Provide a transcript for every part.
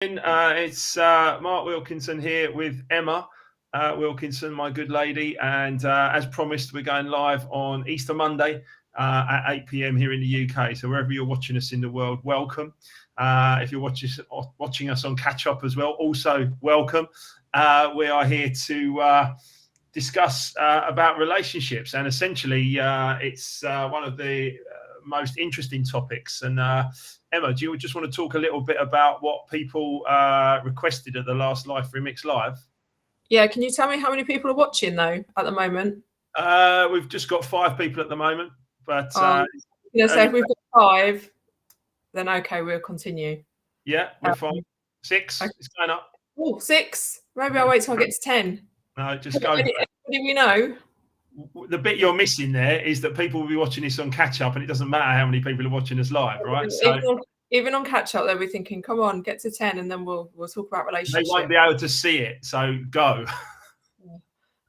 It's Mark Wilkinson here with Emma Wilkinson, my good lady. And as promised, we're going live on Easter Monday at 8 p.m. here in the UK. So wherever you're watching us in the world, welcome. If you're watching us on Catch Up as well, also welcome. We are here to discuss about relationships, and essentially it's one of the most interesting topics. And Emma, do you just want to talk a little bit about what people requested at the last Life Remixed Live? Yeah, can you tell me how many people are watching though at the moment? We've just got 5 people at the moment, but so if we've got 5, then okay, we'll continue. Yeah, we're fine. 6, okay. It's going up. Oh, 6. Maybe I'll wait till I get to 10. No, just go. Anybody we know? The bit you're missing there is that people will be watching this on Catch Up, and it doesn't matter how many people are watching us live, right? So even on Catch Up, they'll be thinking, "Come on, get to 10, and then we'll talk about relationships." They won't be able to see it, so go.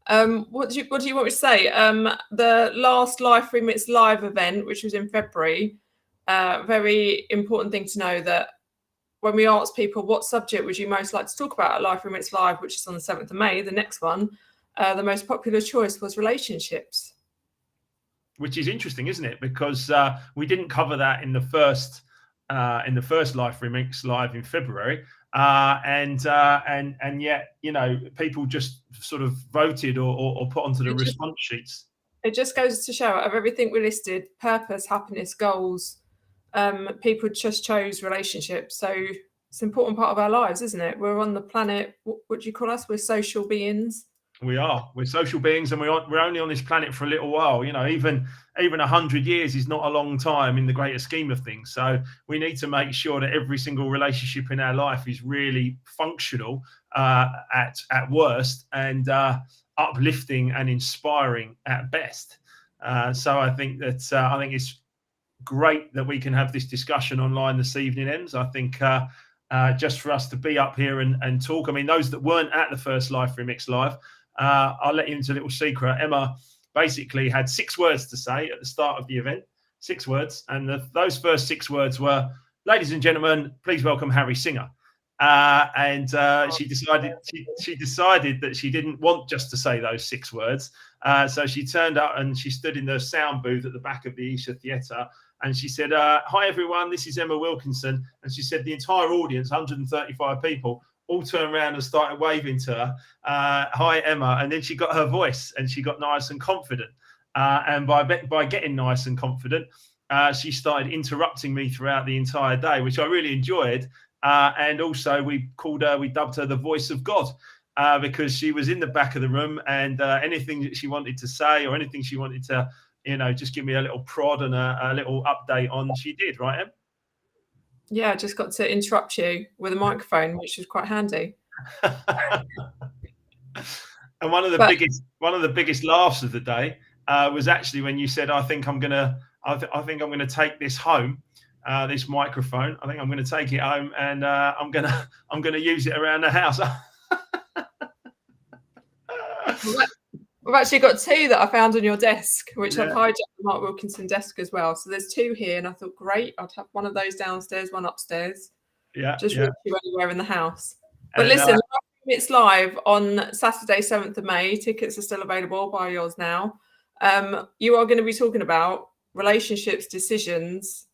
What do you want me to say? The last Life Remixed Live event, which was in February, very important thing to know that when we ask people what subject would you most like to talk about at Life Remixed Live, which is on the 7th of May, the next one, the most popular choice was relationships. Which is interesting, isn't it? Because we didn't cover that in the first Life Remixed Live in February, and yet, you know, people just sort of voted or put onto the response sheets. It just goes to show, out of everything we listed, purpose, happiness, goals, people just chose relationships. So it's an important part of our lives, isn't it? We're on the planet. What do you call us? We're social beings. We're social beings, and we're only on this planet for a little while. You know, even 100 years is not a long time in the greater scheme of things. So we need to make sure that every single relationship in our life is really functional at worst, and uplifting and inspiring at best. So I think it's great that we can have this discussion online this evening, Ems. I think just for us to be up here and talk. I mean, those that weren't at the first Life Remixed Live, I'll let you into a little secret. Emma basically had 6 words to say at the start of the event, 6 words. And those first 6 words were, "Ladies and gentlemen, please welcome Harry Singer." She decided that she didn't want just to say those 6 words. So she turned up and she stood in the sound booth at the back of the Isha Theatre. And she said, "Hi, everyone, this is Emma Wilkinson." And she said the entire audience, 135 people, all turned around and started waving to her. "Hi, Emma." And then she got her voice and she got nice and confident. And by getting nice and confident, she started interrupting me throughout the entire day, which I really enjoyed. And also we dubbed her the voice of God, because she was in the back of the room, and anything that she wanted to say or anything she wanted to, you know, just give me a little prod and a little update on, she did, right, Em? Yeah, I just got to interrupt you with a microphone, which was quite handy. And one of the biggest laughs of the day was actually when you said, I think I'm gonna take this home, this microphone. I think I'm gonna take it home, and I'm gonna use it around the house. We've actually got 2 that I found on your desk, which I've hijacked the Mark Wilkinson desk as well. So there's 2 here, and I thought, great, I'd have one of those downstairs, one upstairs. Just reach you anywhere in the house. But listen, it's live on Saturday, 7th of May. Tickets are still available. Buy yours now. You are going to be talking about relationships, decisions,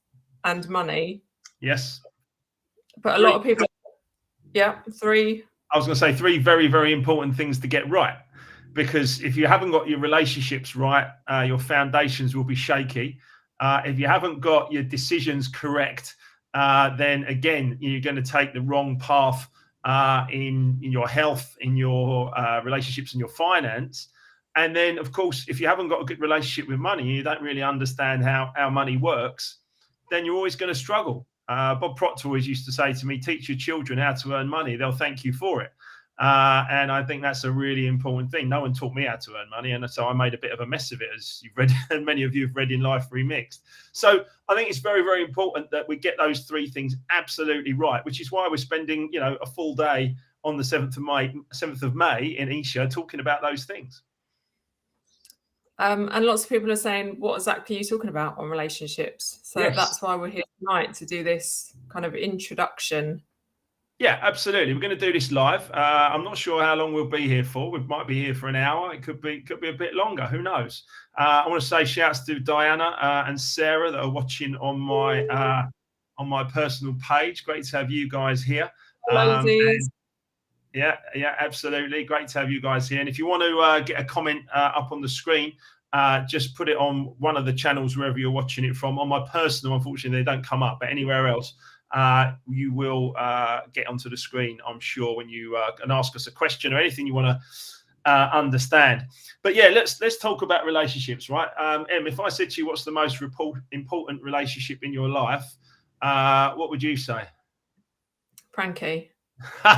and money. Yes. But a lot of people, 3. I was going to say 3 very, very important things to get right. Because if you haven't got your relationships right, your foundations will be shaky. If you haven't got your decisions correct, then again, you're going to take the wrong path in your health, in your relationships, and your finance. And then, of course, if you haven't got a good relationship with money, you don't really understand how money works, then you're always going to struggle. Bob Proctor always used to say to me, "Teach your children how to earn money. They'll thank you for it." And I think that's a really important thing. No one taught me how to earn money, and so I made a bit of a mess of it, as you've read, and many of you have read in Life Remixed. So I think it's very, very important that we get those 3 things absolutely right, which is why we're spending, you know, a full day on the 7th of May in Isha talking about those things. And lots of people are saying, what exactly are you talking about on relationships? So that's why we're here tonight, to do this kind of introduction Yeah, absolutely. We're going to do this live. I'm not sure how long we'll be here for. We might be here for an hour. It could be a bit longer. Who knows? I want to say shouts to Diana and Sarah that are watching on my personal page. Great to have you guys here. Yeah, absolutely. Great to have you guys here. And if you want to get a comment up on the screen, just put it on one of the channels wherever you're watching it from. On my personal, unfortunately, they don't come up, but anywhere else, you will get onto the screen, I'm sure, when you can ask us a question or anything you want to understand. But yeah, let's talk about relationships, right? Em, if I said to you, what's the most important relationship in your life, what would you say? Frankie. What,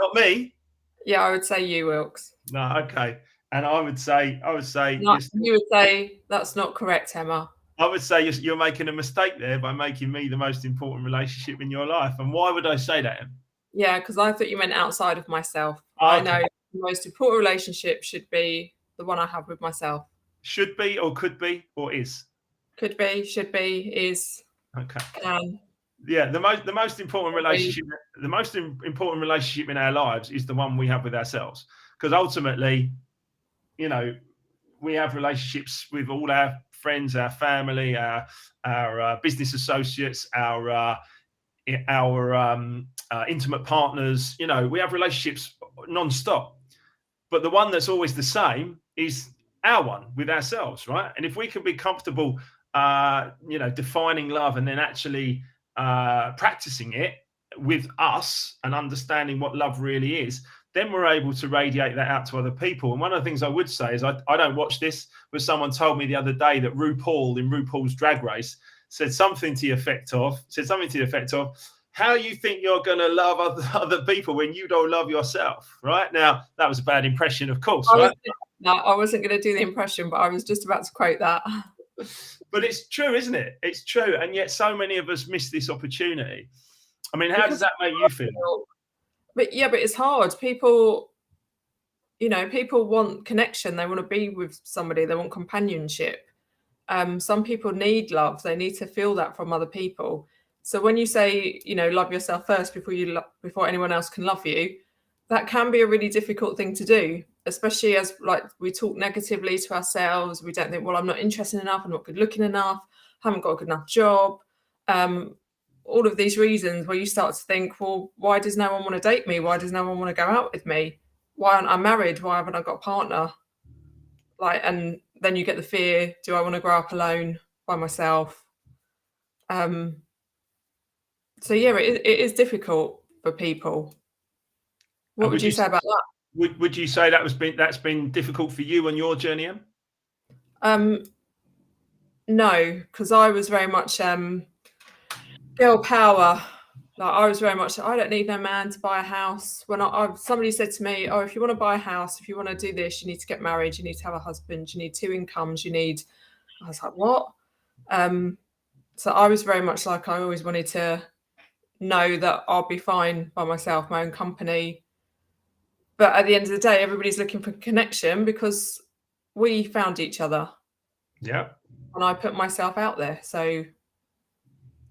not me? Yeah, I would say you, Wilkes. No, okay. And I would say no, you would say that's not correct, Emma. I would say you're making a mistake there by making me the most important relationship in your life. And why would I say that, Em? Yeah, because I thought you meant outside of myself. Okay. I know the most important relationship should be the one I have with myself. Should be, or could be, or is? Could be, should be, is. Okay. Can. Yeah, the most important relationship, the most important relationship in our lives is the one we have with ourselves. Because ultimately, you know, we have relationships with all our friends, our family, our business associates, our intimate partners. You know, we have relationships non-stop. But the one that's always the same is our one with ourselves, right? And if we can be comfortable, defining love and then actually practicing it with us and understanding what love really is, then we're able to radiate that out to other people. And one of the things I would say is I don't watch this, but someone told me the other day that RuPaul in RuPaul's Drag Race said something to the effect of, how you think you're going to love other people when you don't love yourself, right? Now, that was a bad impression, of course, right? I wasn't going to do the impression, but I was just about to quote that. But it's true, isn't it? It's true. And yet so many of us miss this opportunity. I mean, how does that make you feel? But it's hard. People want connection. They want to be with somebody. They want companionship. Some people need love. They need to feel that from other people. So when you say, love yourself first before anyone else can love you, that can be a really difficult thing to do, especially as we talk negatively to ourselves. We don't think, well, I'm not interested enough. I'm not good looking enough. I haven't got a good enough job. All of these reasons where you start to think, well, why does no one want to date me? Why does no one want to go out with me? Why aren't I married? Why haven't I got a partner? And then you get the fear, do I want to grow up alone by myself? So yeah, it is difficult for people. What would you say about that? Would you say that's been difficult for you on your journey, Em? No, because I was very much girl power. I was very much, I don't need no man to buy a house. When somebody said to me, oh, if you want to buy a house, if you want to do this, you need to get married, you need to have a husband, you need 2 incomes, I was like, what? So I was very much like, I always wanted to know that I'll be fine by myself, my own company. But at the end of the day, everybody's looking for connection because we found each other. Yeah. And I put myself out there. So,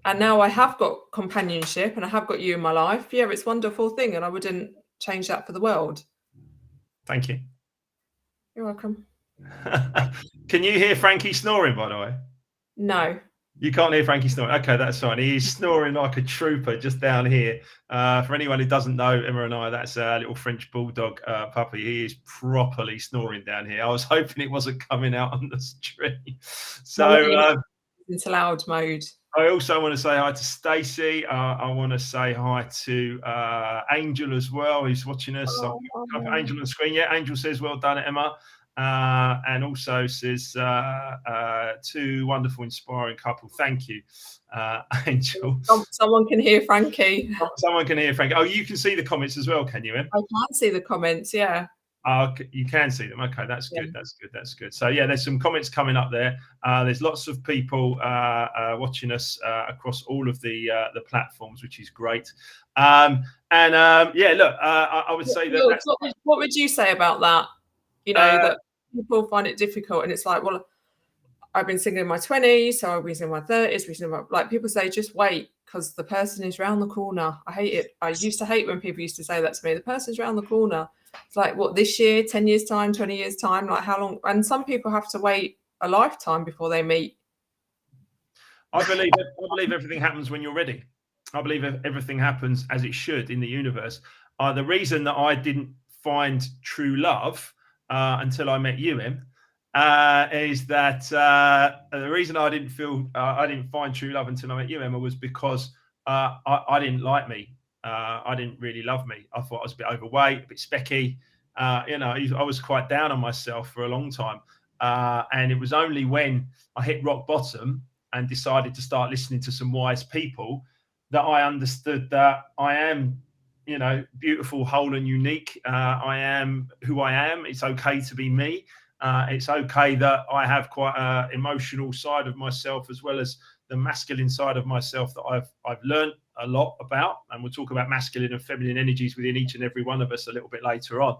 and now I have got companionship and I have got you in my life. Yeah, it's a wonderful thing. And I wouldn't change that for the world. Thank you. You're welcome. Can you hear Frankie snoring, by the way? No. You can't hear Frankie snoring. Okay, that's fine. He's snoring like a trooper just down here. For anyone who doesn't know Emma and I, that's a little French bulldog puppy. He is properly snoring down here. I was hoping it wasn't coming out on the stream. So into loud mode. I also want to say hi to Stacey. I want to say hi to Angel as well, who's watching us. Oh. Angel on the screen. Yeah, Angel says, well done, Emma. And also says, 2 wonderful, inspiring couple. Thank you, Angel. Someone can hear Frankie. Someone can hear Frankie. Oh, you can see the comments as well, can you, Em? I can see the comments, yeah. You can see them. Okay, that's good. That's good. So yeah, there's some comments coming up there. There's lots of people watching us across all of the platforms, which is great. Yeah, look, I would say that. What would you say about that? That people find it difficult, and it's like, well, I've been single in my 20s, so I've been single in my 30s. People say, just wait, because the person is round the corner. I hate it. I used to hate when people used to say that to me. The person's round the corner. It's like, what, this year, 10 years time, 20 years time? Like, how long? And some people have to wait a lifetime before they meet. I believe everything happens when you're ready. I believe everything happens as it should in the universe. The reason that I didn't find true love until I met you, Em, is that the reason I didn't find true love until I met you, Emma, was because I didn't like me. I didn't really love me. I thought I was a bit overweight, a bit specky. I was quite down on myself for a long time. And it was only when I hit rock bottom and decided to start listening to some wise people that I understood that I am, beautiful, whole and unique. I am who I am. It's okay to be me. It's okay that I have quite an emotional side of myself as well as the masculine side of myself that I've learned a lot about. And we'll talk about masculine and feminine energies within each and every one of us a little bit later on.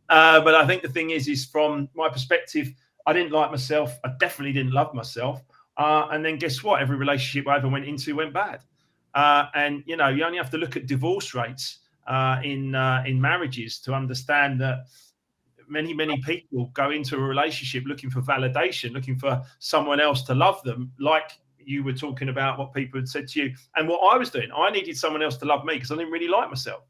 But I think the thing is from my perspective, I didn't like myself. I definitely didn't love myself. And then guess what? Every relationship I ever went into went bad. And, you only have to look at divorce rates in marriages to understand that many people go into a relationship looking for validation, looking for someone else to love them, like you were talking about what people had said to you. And what I was doing, I needed someone else to love me because I didn't really like myself,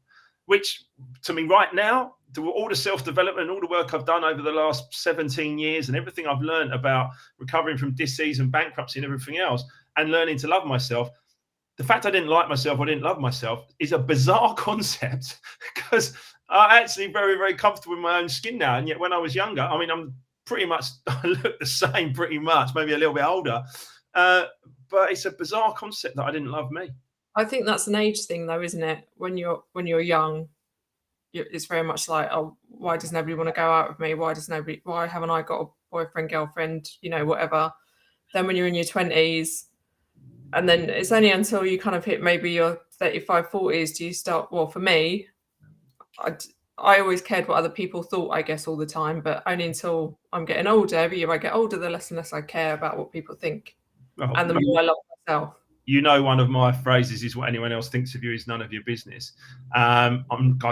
which to me right now, all the self-development, all the work I've done over the last 17 years and everything I've learned about recovering from disease and bankruptcy and everything else and learning to love myself, the fact I didn't like myself or didn't love myself is a bizarre concept because I'm actually very, very comfortable in my own skin now. And yet when I was younger, I mean, I look the same pretty much, maybe a little bit older. But it's a bizarre concept that I didn't love me. I think that's an age thing though, isn't it? When you're young, it's very much like, oh, why does nobody want to go out with me? Why haven't I got a boyfriend, girlfriend, whatever. Then when you're in your 20s, and then it's only until you kind of hit maybe your 35, 40s, do you start, well, for me, I always cared what other people thought, I guess, all the time, but only until I'm getting older. Every year I get older, the less and less I care about what people think. And the more I love myself. One of my phrases is what anyone else thinks of you is none of your business. I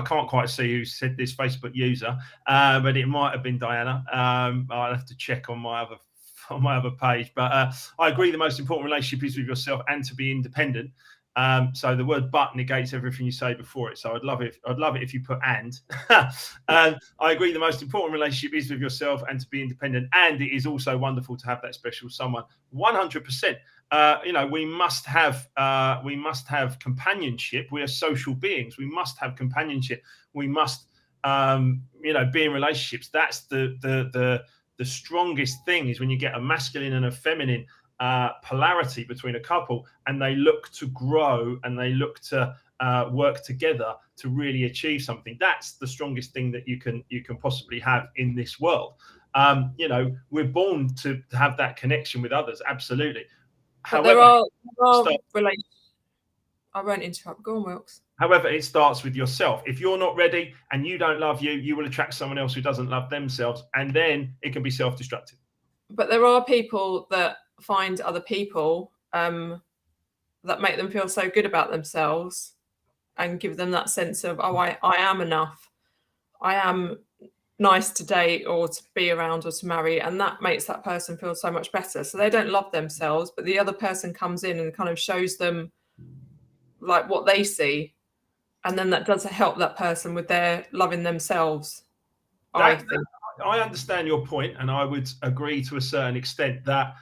can't quite see who said this Facebook user, but it might have been Diana. I'll have to check on my other page. But I agree the most important relationship is with yourself and to be independent. So the word but negates everything you say before it. So I'd love it if you put and. I agree the most important relationship is with yourself and to be independent. And it is also wonderful to have that special someone. 100%. We must have companionship. We are social beings. We must have companionship. We must be in relationships. That's the strongest thing is when you get a masculine and a feminine polarity between a couple and they look to grow and they look to work together to really achieve something. That's the strongest thing that you can possibly have in this world. We're born to have that connection with others. Absolutely. But there are relationships. I won't interrupt. Go on, Wilkes. However, it starts with yourself. If you're not ready and you don't love you, you will attract someone else who doesn't love themselves, and then it can be self-destructive. But there are people that find other people that make them feel so good about themselves and give them that sense of, oh, I am enough. I am nice to date or to be around or to marry, and that makes that person feel so much better. So they don't love themselves, but the other person comes in and kind of shows them like what they see, and then that does help that person with their loving themselves. I think I understand your point, and I would agree to a certain extent that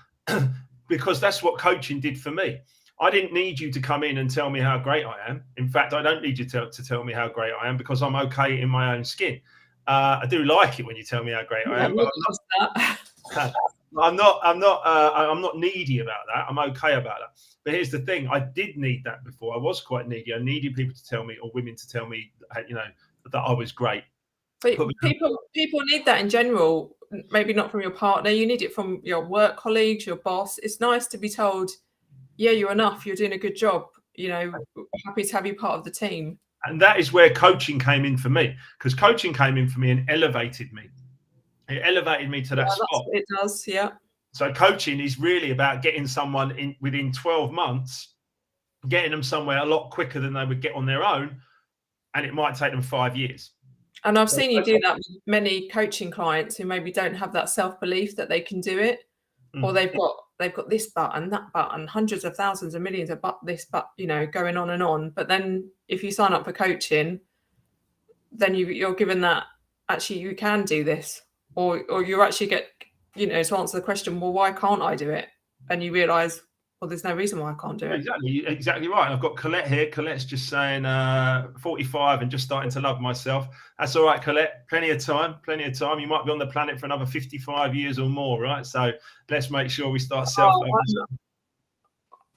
because that's what coaching did for me. I didn't need you to come in and tell me how great I am. In fact, I don't need you to tell me how great I am because I'm okay in my own skin. I do like it when you tell me how great I am. But I'm not needy about that. I'm okay about that. But here's the thing: I did need that before. I was quite needy. I needed people to tell me, or women to tell me, that I was great. But people need that in general. Maybe not from your partner. You need it from your work colleagues, your boss. It's nice to be told, yeah, you're enough. You're doing a good job. Happy to have you part of the team. And that is where coaching came in for me, because coaching came in for me and elevated me. It elevated me to that spot. It does, yeah. So coaching is really about getting someone in within 12 months getting them somewhere a lot quicker than they would get on their own, and it might take them 5 years. And I've seen you do that with many coaching clients who maybe don't have that self-belief that they can do it, or they've got this button, that button, hundreds of thousands of millions of this, you know, going on and on. But then if you sign up for coaching, then you're given that actually you can do this, or you actually get, you know, to answer the question, well, why can't I do it? And you realise, well, there's no reason why I can't do it. Exactly right. And I've got Colette here. Colette's just saying 45 and just starting to love myself. That's all right, Colette. Plenty of time. You might be on the planet for another 55 years or more, right? So let's make sure we start self-loving.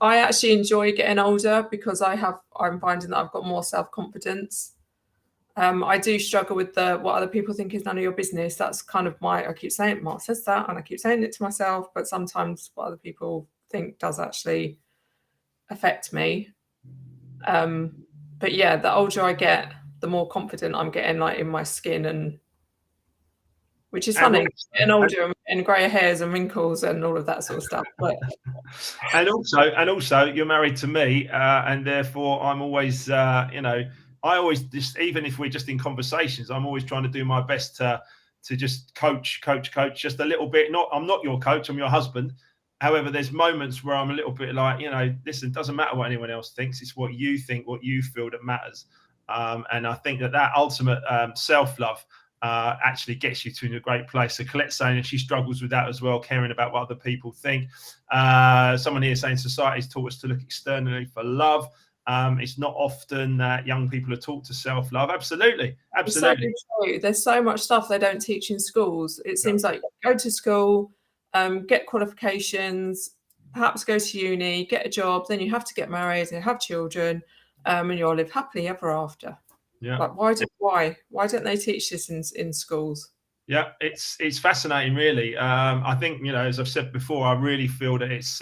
I actually enjoy getting older because I'm finding that I've got more self-confidence. I do struggle with what other people think is none of your business. That's kind of I keep saying, Mark says that, and I keep saying it to myself, but sometimes what other people think does actually affect me. But yeah, the older I get, the more confident I'm getting, like in my skin, and which is funny, getting older and grey hairs and wrinkles and all of that sort of stuff. But and also you're married to me, and therefore I'm always you know, I always just, even if we're just in conversations, I'm always trying to do my best to just coach just a little bit. I'm not your coach, I'm your husband. However, there's moments where I'm a little bit like, you know, listen, it doesn't matter what anyone else thinks. It's what you think, what you feel that matters. And I think that ultimate self-love actually gets you to a great place. So Colette's saying that she struggles with that as well, caring about what other people think. Someone here saying society's taught us to look externally for love. It's not often that young people are taught to self-love. Absolutely. It's so true. There's so much stuff they don't teach in schools. It seems like go to school, get qualifications, perhaps go to uni, get a job, then you have to get married and have children, and you'll live happily ever after. Yeah. Like why don't they teach this in schools? Yeah, it's fascinating, really. I think, you know, as I've said before, I really feel that it's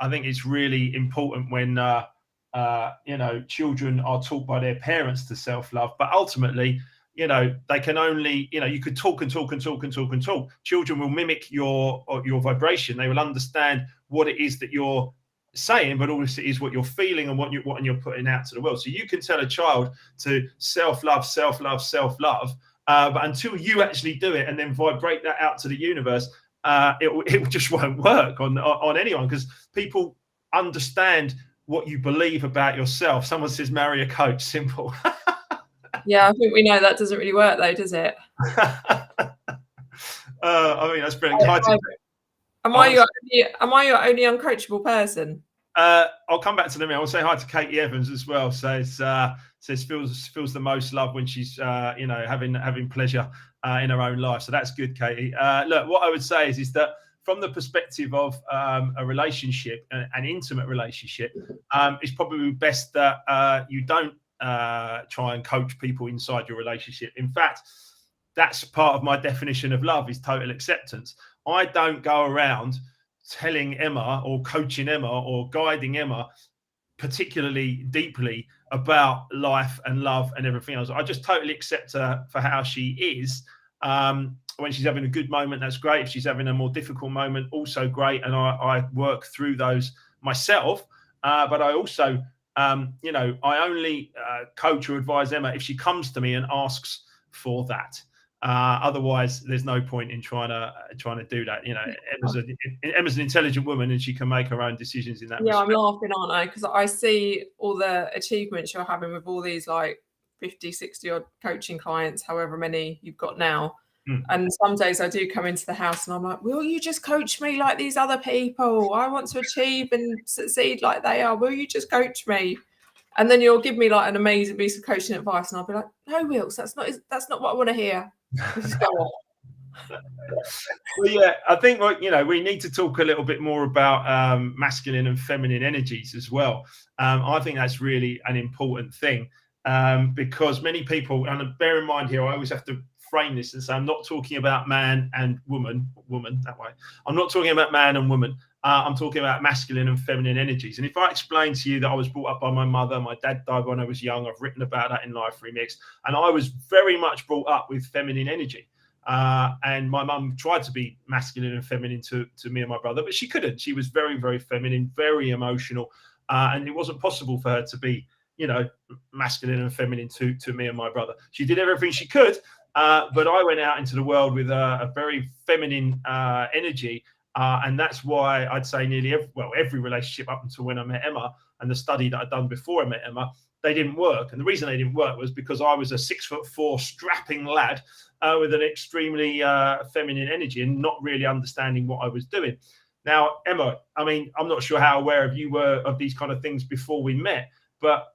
I think it's really important when you know, children are taught by their parents to self-love, but ultimately, you know, they can only, you know, you could talk and talk and talk and talk and talk. Children will mimic your vibration. They will understand what it is that you're saying, but also it is what you're feeling and what you're putting out to the world. So you can tell a child to self-love, but until you actually do it and then vibrate that out to the universe, it just won't work on anyone, because people understand what you believe about yourself. Someone says marry a coach. Simple. Yeah, I think we know that doesn't really work though, does it? I mean, that's brilliant. Am I your only uncoachable person? I'll come back to them. I'll say hi to Katie Evans as well. Says feels the most love when she's you know, having pleasure in her own life. So that's good, Katie. Look, what I would say is that from the perspective of a relationship, an intimate relationship, it's probably best that you don't try and coach people inside your relationship. In fact, that's part of my definition of love, is total acceptance. I don't go around telling Emma or coaching Emma or guiding Emma particularly deeply about life and love and everything else. I just totally accept her for how she is. When she's having a good moment, that's great. If she's having a more difficult moment, also great. And I work through those myself. But I also, you know, I only coach or advise Emma if she comes to me and asks for that. Otherwise, there's no point in trying to do that. You know, Emma's an intelligent woman and she can make her own decisions in that. Yeah, respect. I'm laughing, aren't I? Because I see all the achievements you're having with all these like 50, 60 odd coaching clients, however many you've got now. And some days I do come into the house and I'm like, will you just coach me like these other people? I want to achieve and succeed like they are. Will you just coach me? And then you'll give me like an amazing piece of coaching advice and I'll be like, no, Wilkes, that's not what I want to hear. Just go on. Well, yeah, I think, you know, we need to talk a little bit more about masculine and feminine energies as well. I think that's really an important thing, because many people, and bear in mind here, I always have to frame this and say I'm not talking about man and woman that way. I'm not talking about man and woman. I'm talking about masculine and feminine energies. And if I explain to you that I was brought up by my mother, my dad died when I was young, I've written about that in Life Remixed, and I was very much brought up with feminine energy. And my mum tried to be masculine and feminine to me and my brother, but she couldn't. She was very, very feminine, very emotional. and it wasn't possible for her to be, masculine and feminine to me and my brother. She did everything she could, but I went out into the world with a very feminine energy, and that's why I'd say nearly every relationship up until when I met Emma, and the study that I'd done before I met Emma, they didn't work. And the reason they didn't work was because I was a 6'4" strapping lad with an extremely feminine energy and not really understanding what I was doing. Now, Emma, I mean, I'm not sure how aware you were of these kind of things before we met, but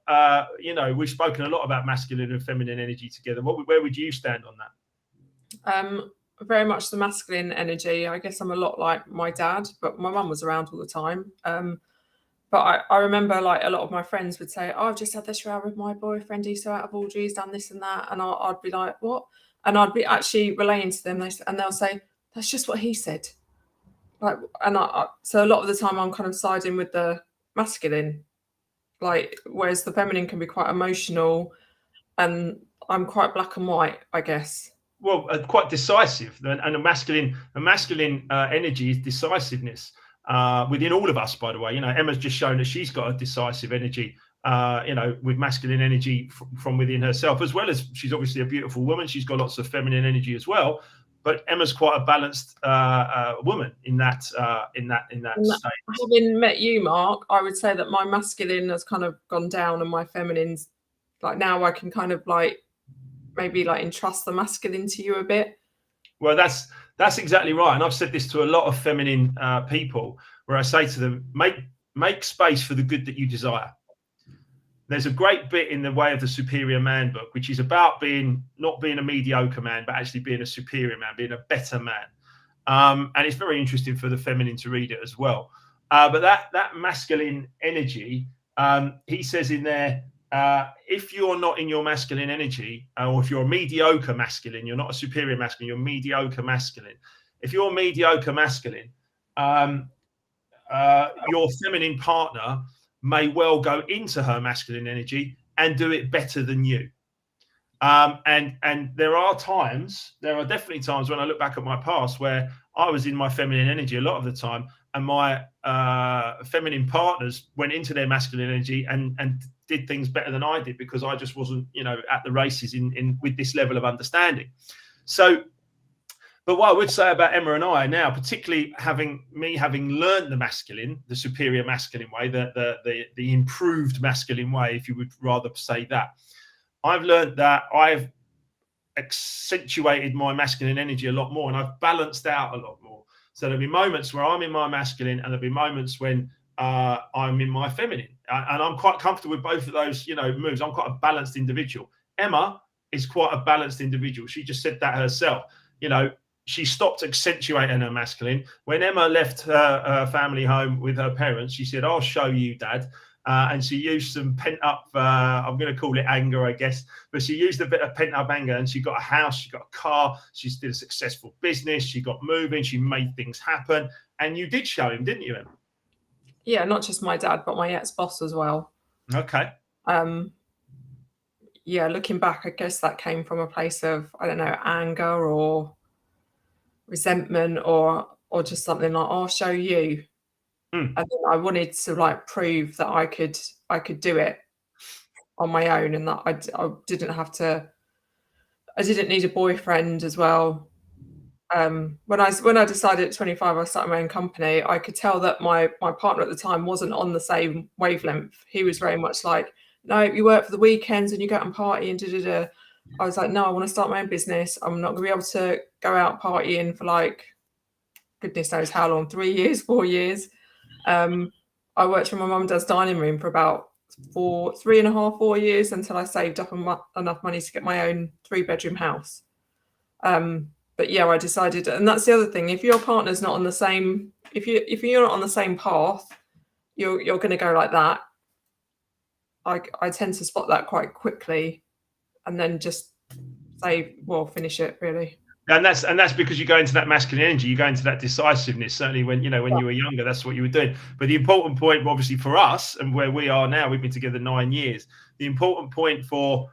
we've spoken a lot about masculine and feminine energy together. Where would you stand on that? Very much the masculine energy. I guess I'm a lot like my dad, but my mum was around all the time. But I remember like a lot of my friends would say, "Oh, I've just had this row with my boyfriend. He's so out of order. He's done this and that." And I'd be like, "What?" And I'd be actually relaying to them, and they'll say, "That's just what he said." Like, and so a lot of the time I'm kind of siding with the masculine, like, whereas the feminine can be quite emotional, and I'm quite black and white, I guess. Well, quite decisive, and a masculine energy is decisiveness. Within all of us, by the way, Emma's just shown that she's got a decisive energy, with masculine energy from within herself, as well as she's obviously a beautiful woman. She's got lots of feminine energy as well, but Emma's quite a balanced woman in that state. Having met you, Mark, I would say that my masculine has kind of gone down, and my feminine's like, now I can kind of like maybe like entrust the masculine to you a bit. Well, that's exactly right. And I've said this to a lot of feminine people, where I say to them, make space for the good that you desire. There's a great bit in the Way of the Superior Man book, which is about not being a mediocre man, but actually being a superior man, being a better man. And it's very interesting for the feminine to read it as well. But that masculine energy, he says in there, if you're not in your masculine energy, or if you're a mediocre masculine, you're not a superior masculine, you're mediocre masculine. If you're mediocre masculine, your feminine partner may well go into her masculine energy and do it better than you. And there are definitely times when I look back at my past where I was in my feminine energy a lot of the time, and my feminine partners went into their masculine energy and did things better than I did, because I just wasn't, at the races with this level of understanding. So, but what I would say about Emma and I now, particularly having learned the superior masculine way, the improved masculine way, if you would rather say that, I've learned that I've accentuated my masculine energy a lot more, and I've balanced out a lot more. So there'll be moments where I'm in my masculine, and there'll be moments when I'm in my feminine, and I'm quite comfortable with both of those, moves. I'm quite a balanced individual. Emma is quite a balanced individual. She just said that herself. She stopped accentuating her masculine. When Emma left her family home with her parents, she said, "I'll show you, Dad." And she used some pent up, I'm going to call it anger, I guess, but she used a bit of pent up anger, and she got a house, she got a car, she did a successful business, she got moving, she made things happen. And you did show him, didn't you, Emma? Yeah, not just my dad, but my ex-boss as well. Okay. Yeah, looking back, I guess that came from a place of, I don't know, anger or resentment, or just something like, "Oh, I'll show you." And then I wanted to like prove that I could do it on my own, and that I didn't need a boyfriend as well. When I decided at 25 I started my own company, I could tell that my partner at the time wasn't on the same wavelength. He was very much like, "No, you work for the weekends and you go out and party and da-da-da." I was like, "No, I want to start my own business. I'm not going to be able to go out partying for like goodness knows how long, 3 years, 4 years." I worked from my mum and dad's dining room for about 3.5, 4 years, until I saved up enough money to get my own 3-bedroom house. But yeah, I decided, and that's the other thing. If your partner's not on the same, if you're not on the same path, you're going to go like that. I tend to spot that quite quickly, and then just say, "Well, finish it," really. And that's because you go into that masculine energy, you go into that decisiveness. Certainly when you were younger, that's what you were doing. But the important point, obviously, for us and where we are now, we've been together 9 years. The important point for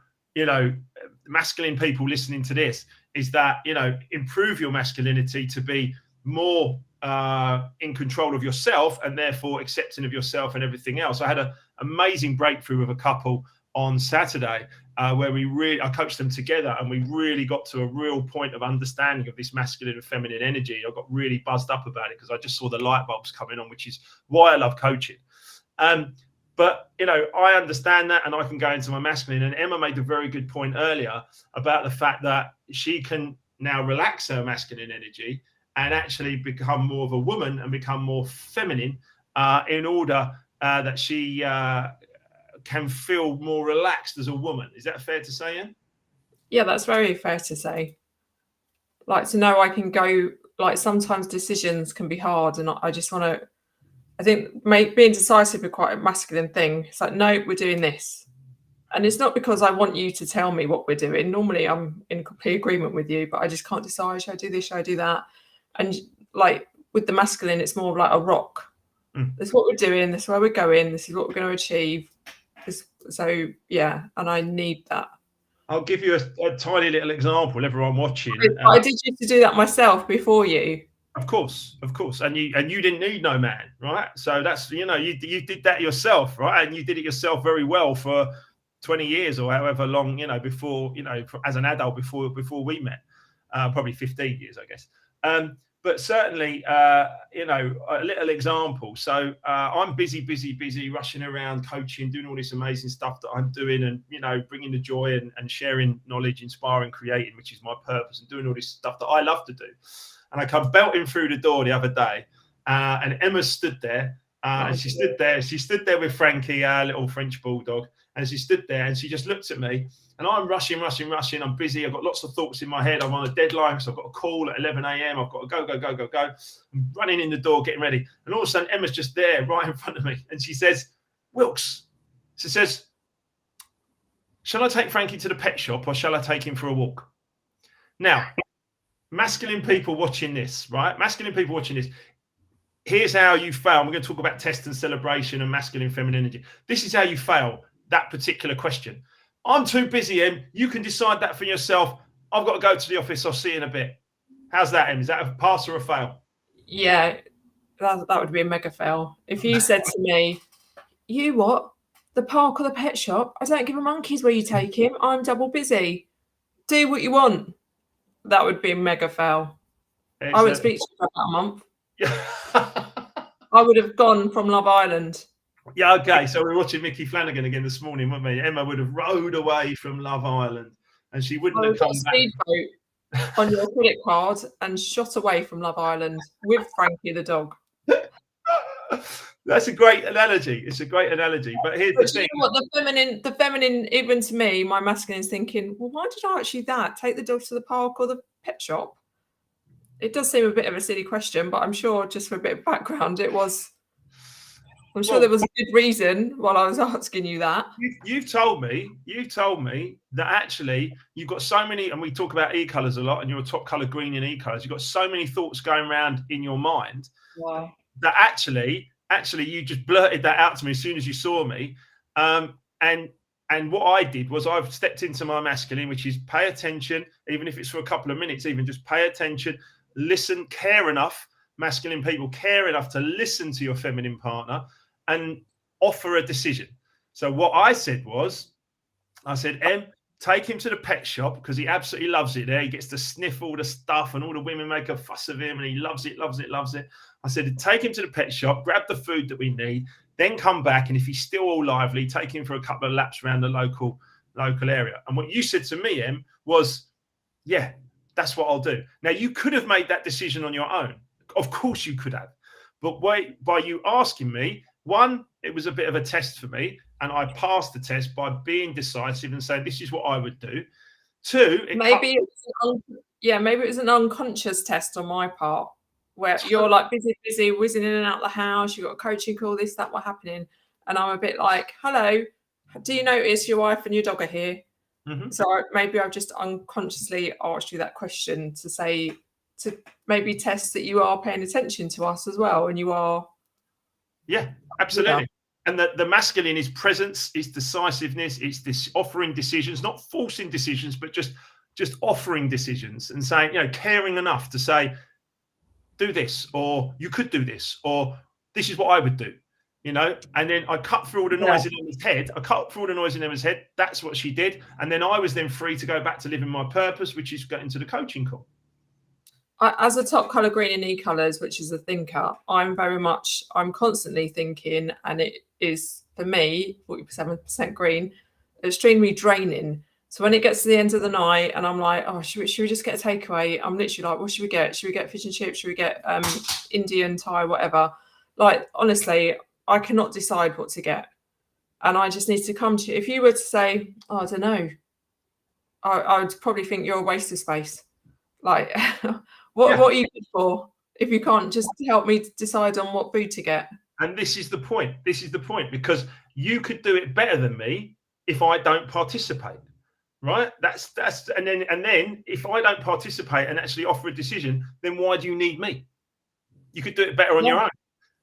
masculine people listening to this is that improve your masculinity to be more in control of yourself and therefore accepting of yourself and everything else. I had an amazing breakthrough with a couple on Saturday where I coached them together, and we really got to a real point of understanding of this masculine and feminine energy. I got really buzzed up about it because I just saw the light bulbs coming on, which is why I love coaching. But, you know, I understand that, and I can go into my masculine. And Emma made a very good point earlier about the fact that she can now relax her masculine energy and actually become more of a woman and become more feminine in order that she can feel more relaxed as a woman. Is that fair to say, Em? Yeah, that's very fair to say. Like, to know I can go, like, sometimes decisions can be hard, and I just want to, I think being decisive is quite a masculine thing. It's like, no, we're doing this. And it's not because I want you to tell me what we're doing. Normally I'm in complete agreement with you, but I just can't decide, should I do this, should I do that? And like with the masculine, it's more like a rock. This is what we're doing, this is where we're going, this is what we're going to achieve. So yeah, and I need that. I'll give you a tiny little example, everyone watching. I did used to do that myself before you. Of course, and you didn't need no man, right? So that's, you know, you did that yourself, right? And you did it yourself very well for 20 years or however long, you know, before, you know, as an adult before we met, probably 15 years, I guess. But certainly, you know, a little example. So I'm busy, rushing around, coaching, doing all this amazing stuff that I'm doing, and, you know, bringing the joy and sharing knowledge, inspiring, creating, which is my purpose, and doing all this stuff that I love to do. And I come belting through the door the other day, and Emma stood there, and she stood there with Frankie, our little French bulldog, and she stood there and she just looked at me, and I'm rushing. I'm busy. I've got lots of thoughts in my head. I'm on a deadline, so I've got a call at 11 a.m. I've got to go. I'm running in the door, getting ready. And all of a sudden, Emma's just there right in front of me. And she says, Wilkes, she says, shall I take Frankie to the pet shop or shall I take him for a walk? Now, masculine people watching this, right? Masculine people watching this. Here's how you fail. We're going to talk about test and celebration and masculine femininity. This is how you fail that particular question. I'm too busy, Em. You can decide that for yourself. I've got to go to the office. I'll see you in a bit. How's that, Em? Is that a pass or a fail? Yeah, that would be a mega fail. If you said to me, you what? The park or the pet shop? I don't give a monkey's where you take him. I'm double busy. Do what you want. That would be a mega fail. Excellent. I would speak to you for about a month. Yeah. I would have gone from Love Island. Yeah, okay. So we're watching Mickey Flanagan again this morning, weren't we? Emma would have rowed away from Love Island, and she wouldn't have come back. Speedboat on your credit card and shot away from Love Island with Frankie the dog. That's a great analogy. It's a great analogy. But here's the thing. You know what, the feminine, even to me, my masculine is thinking, well, why did I actually take the dog to the park or the pet shop? It does seem a bit of a silly question, but I'm sure just for a bit of background, it was. I'm sure there was a good reason while I was asking you that. You've told me that actually you've got so many, and we talk about e-colors a lot, and you're a top color green in e-colors. You've got so many thoughts going around in your mind that actually you just blurted that out to me as soon as you saw me. And what I did was I've stepped into my masculine, which is pay attention, even if it's for a couple of minutes, even just pay attention, listen, care enough. Masculine people care enough to listen to your feminine partner and offer a decision. So what I said was, I said, Em, take him to the pet shop because he absolutely loves it there. He gets to sniff all the stuff and all the women make a fuss of him and he loves it. I said, take him to the pet shop, grab the food that we need, then come back. And if he's still all lively, take him for a couple of laps around the local area. And what you said to me, Em, was, yeah, that's what I'll do. Now, you could have made that decision on your own. Of course you could have. But by you asking me, one, it was a bit of a test for me, and I passed the test by being decisive and saying, this is what I would do. Two, maybe it was an unconscious test on my part, where you're like busy, whizzing in and out of the house, you've got a coaching call, this, that, what happening. And I'm a bit like, hello, do you notice your wife and your dog are here? Mm-hmm. So maybe I've just unconsciously asked you that question to maybe test that you are paying attention to us as well, and you are. Yeah, absolutely. And the masculine is presence, it's decisiveness, it's this offering decisions, not forcing decisions, but just offering decisions and saying, you know, caring enough to say, do this, or you could do this, or this is what I would do, you know. And then I cut through all the noise in Emma's head. That's what she did. And then I was then free to go back to living my purpose, which is getting to the coaching call. As a top color green in e-colors, which is a thinker, I'm constantly thinking, and it is for me 47% green, extremely draining. So when it gets to the end of the night and I'm like, oh, should we just get a takeaway? I'm literally like, what should we get? Should we get fish and chips? Should we get Indian, Thai, whatever? Like, honestly, I cannot decide what to get. And I just need to come to you. If you were to say, oh, I don't know, I would probably think you're a waste of space. Like, what are you good for if you can't just help me decide on what food to get? And this is the point. Because you could do it better than me if I don't participate. Right? That's and then if I don't participate and actually offer a decision, then why do you need me? You could do it better on your own.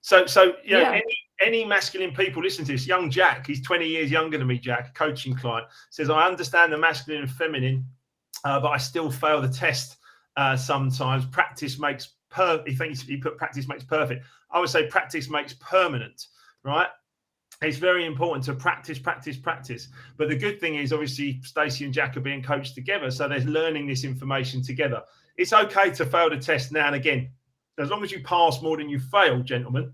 So you know, any masculine people listen to this. Young Jack, he's 20 years younger than me, Jack, a coaching client, says, I understand the masculine and feminine, but I still fail the test sometimes. Practice makes he put practice makes perfect. I would say practice makes permanent, right? It's very important to practice. But the good thing is, obviously, Stacey and Jack are being coached together, so they're learning this information together. It's okay to fail the test now and again, as long as you pass more than you fail, gentlemen.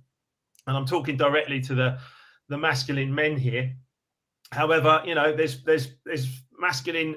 And I'm talking directly to the masculine men here. However, you know, there's masculine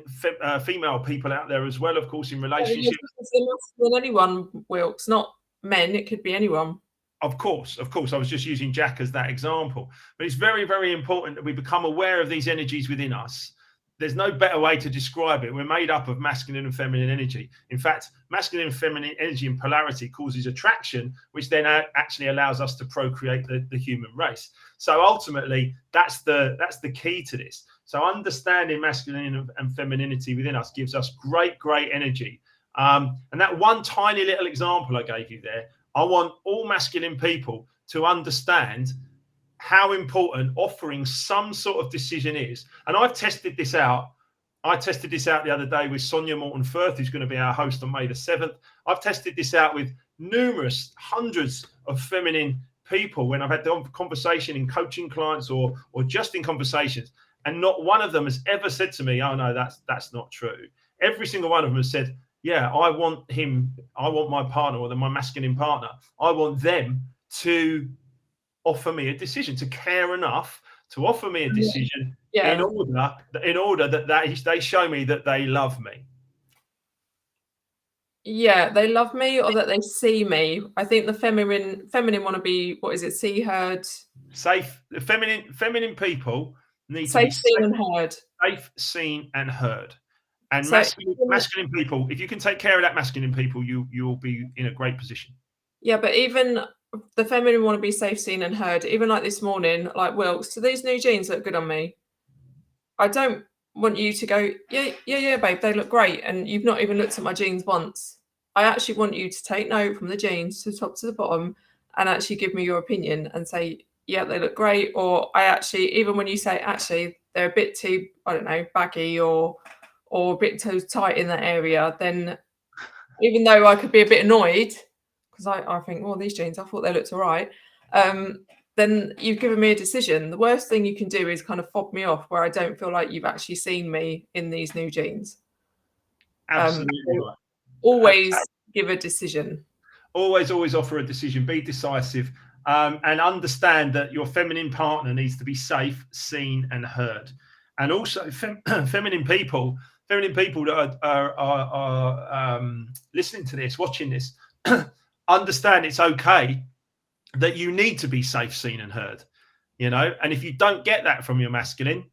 female people out there as well, of course, in relationships. Masculine, anyone, Wilkes, not men. It could be anyone. Of course. I was just using Jack as that example. But it's very, very important that we become aware of these energies within us. There's no better way to describe it. We're made up of masculine and feminine energy. In fact, masculine and feminine energy in polarity causes attraction, which then actually allows us to procreate the human race. So ultimately, that's the key to this. So understanding masculine and femininity within us gives us great, great energy. And that one tiny little example I gave you there, I want all masculine people to understand how important offering some sort of decision is. And I've tested this out. I tested this out the other day with Sonia Morton-Firth, who's going to be our host on May the 7th. I've tested this out with hundreds of feminine people when I've had the conversation in coaching clients or just in conversations. And not one of them has ever said to me, oh, no, that's not true. Every single one of them has said, yeah, I want my partner or my masculine partner, I want them to offer me a decision, to care enough to offer me a decision in order that they show me that they love me. Yeah, they love me or that they see me. I think the feminine want to be, what is it, see, heard? Safe. The feminine people need safe, to be seen and heard. Safe, seen and heard. And so, masculine people, if you can take care of that masculine people, you'll be in a great position. Yeah, but even the feminine want to be safe, seen and heard. Even like this morning, like, Wilkes, do these new jeans look good on me? I don't want you to go, yeah, babe, they look great. And you've not even looked at my jeans once. I actually want you to take note from the jeans to the top to the bottom and actually give me your opinion and say, yeah, they look great. Or I actually, even when you say, actually, they're a bit too, I don't know, baggy or a bit too tight in that area, then even though I could be a bit annoyed, because I think, well, these jeans, I thought they looked all right, then you've given me a decision. The worst thing you can do is kind of fob me off where I don't feel like you've actually seen me in these new jeans. Absolutely. Always give a decision. Always offer a decision. Be decisive. And understand that your feminine partner needs to be safe, seen and heard. And also feminine people that are listening to this, watching this, understand it's okay that you need to be safe, seen and heard, you know. And if you don't get that from your masculine,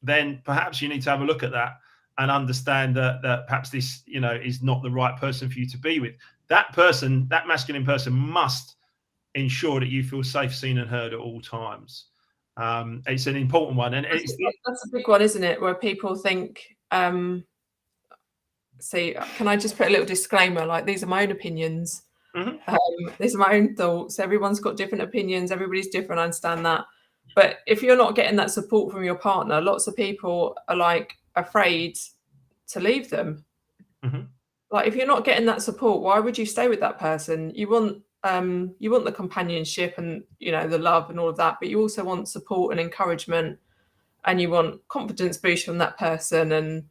then perhaps you need to have a look at that and understand that perhaps this, you know, is not the right person for you to be with. That person, that masculine person, must ensure that you feel safe, seen and heard at all times. It's an important one, and that's a big one, isn't it? Where people think, see, can I just put a little disclaimer? Like, these are my own opinions. Mm-hmm. These are my own thoughts. Everyone's got different opinions. Everybody's different. I understand that. But if you're not getting that support from your partner, lots of people are like afraid to leave them. Mm-hmm. Like, if you're not getting that support, why would you stay with that person? You want the companionship and, you know, the love and all of that, but you also want support and encouragement, and you want confidence boost from that person, and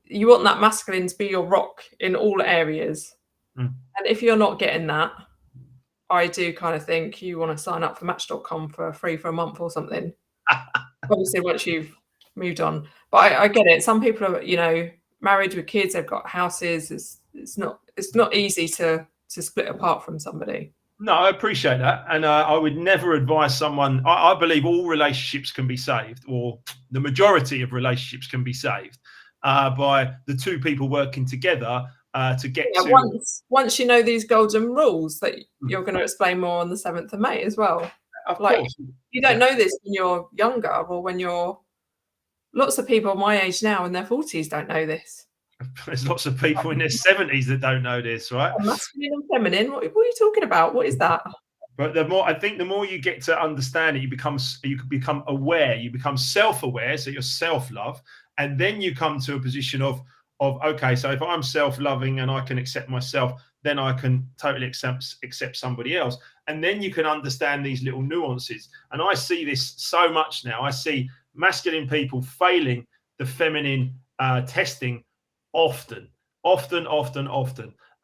you want that masculine to be your rock in all areas. And if you're not getting that, I do kind of think you want to sign up for Match.com for free for a month or something. Obviously, once you've moved on. But I get it. Some people are, you know, married with kids, they've got houses. It's not easy to split apart from somebody. No, I appreciate that. And I would never advise someone. I believe all relationships can be saved, or the majority of relationships can be saved by the two people working together to get to. Once you know these golden rules that you're going to explain more on the 7th of May as well. Of course. You don't know this when you're younger, or when you're. Lots of people my age now in their 40s don't know this. There's lots of people in their 70s that don't know this, right? Masculine and feminine. What are you talking about? What is that? But the more you get to understand it, you can become aware. You become self-aware, so you're self-love, and then you come to a position of okay. So if I'm self-loving and I can accept myself, then I can totally accept somebody else, and then you can understand these little nuances. And I see this so much now. I see masculine people failing the feminine testing often.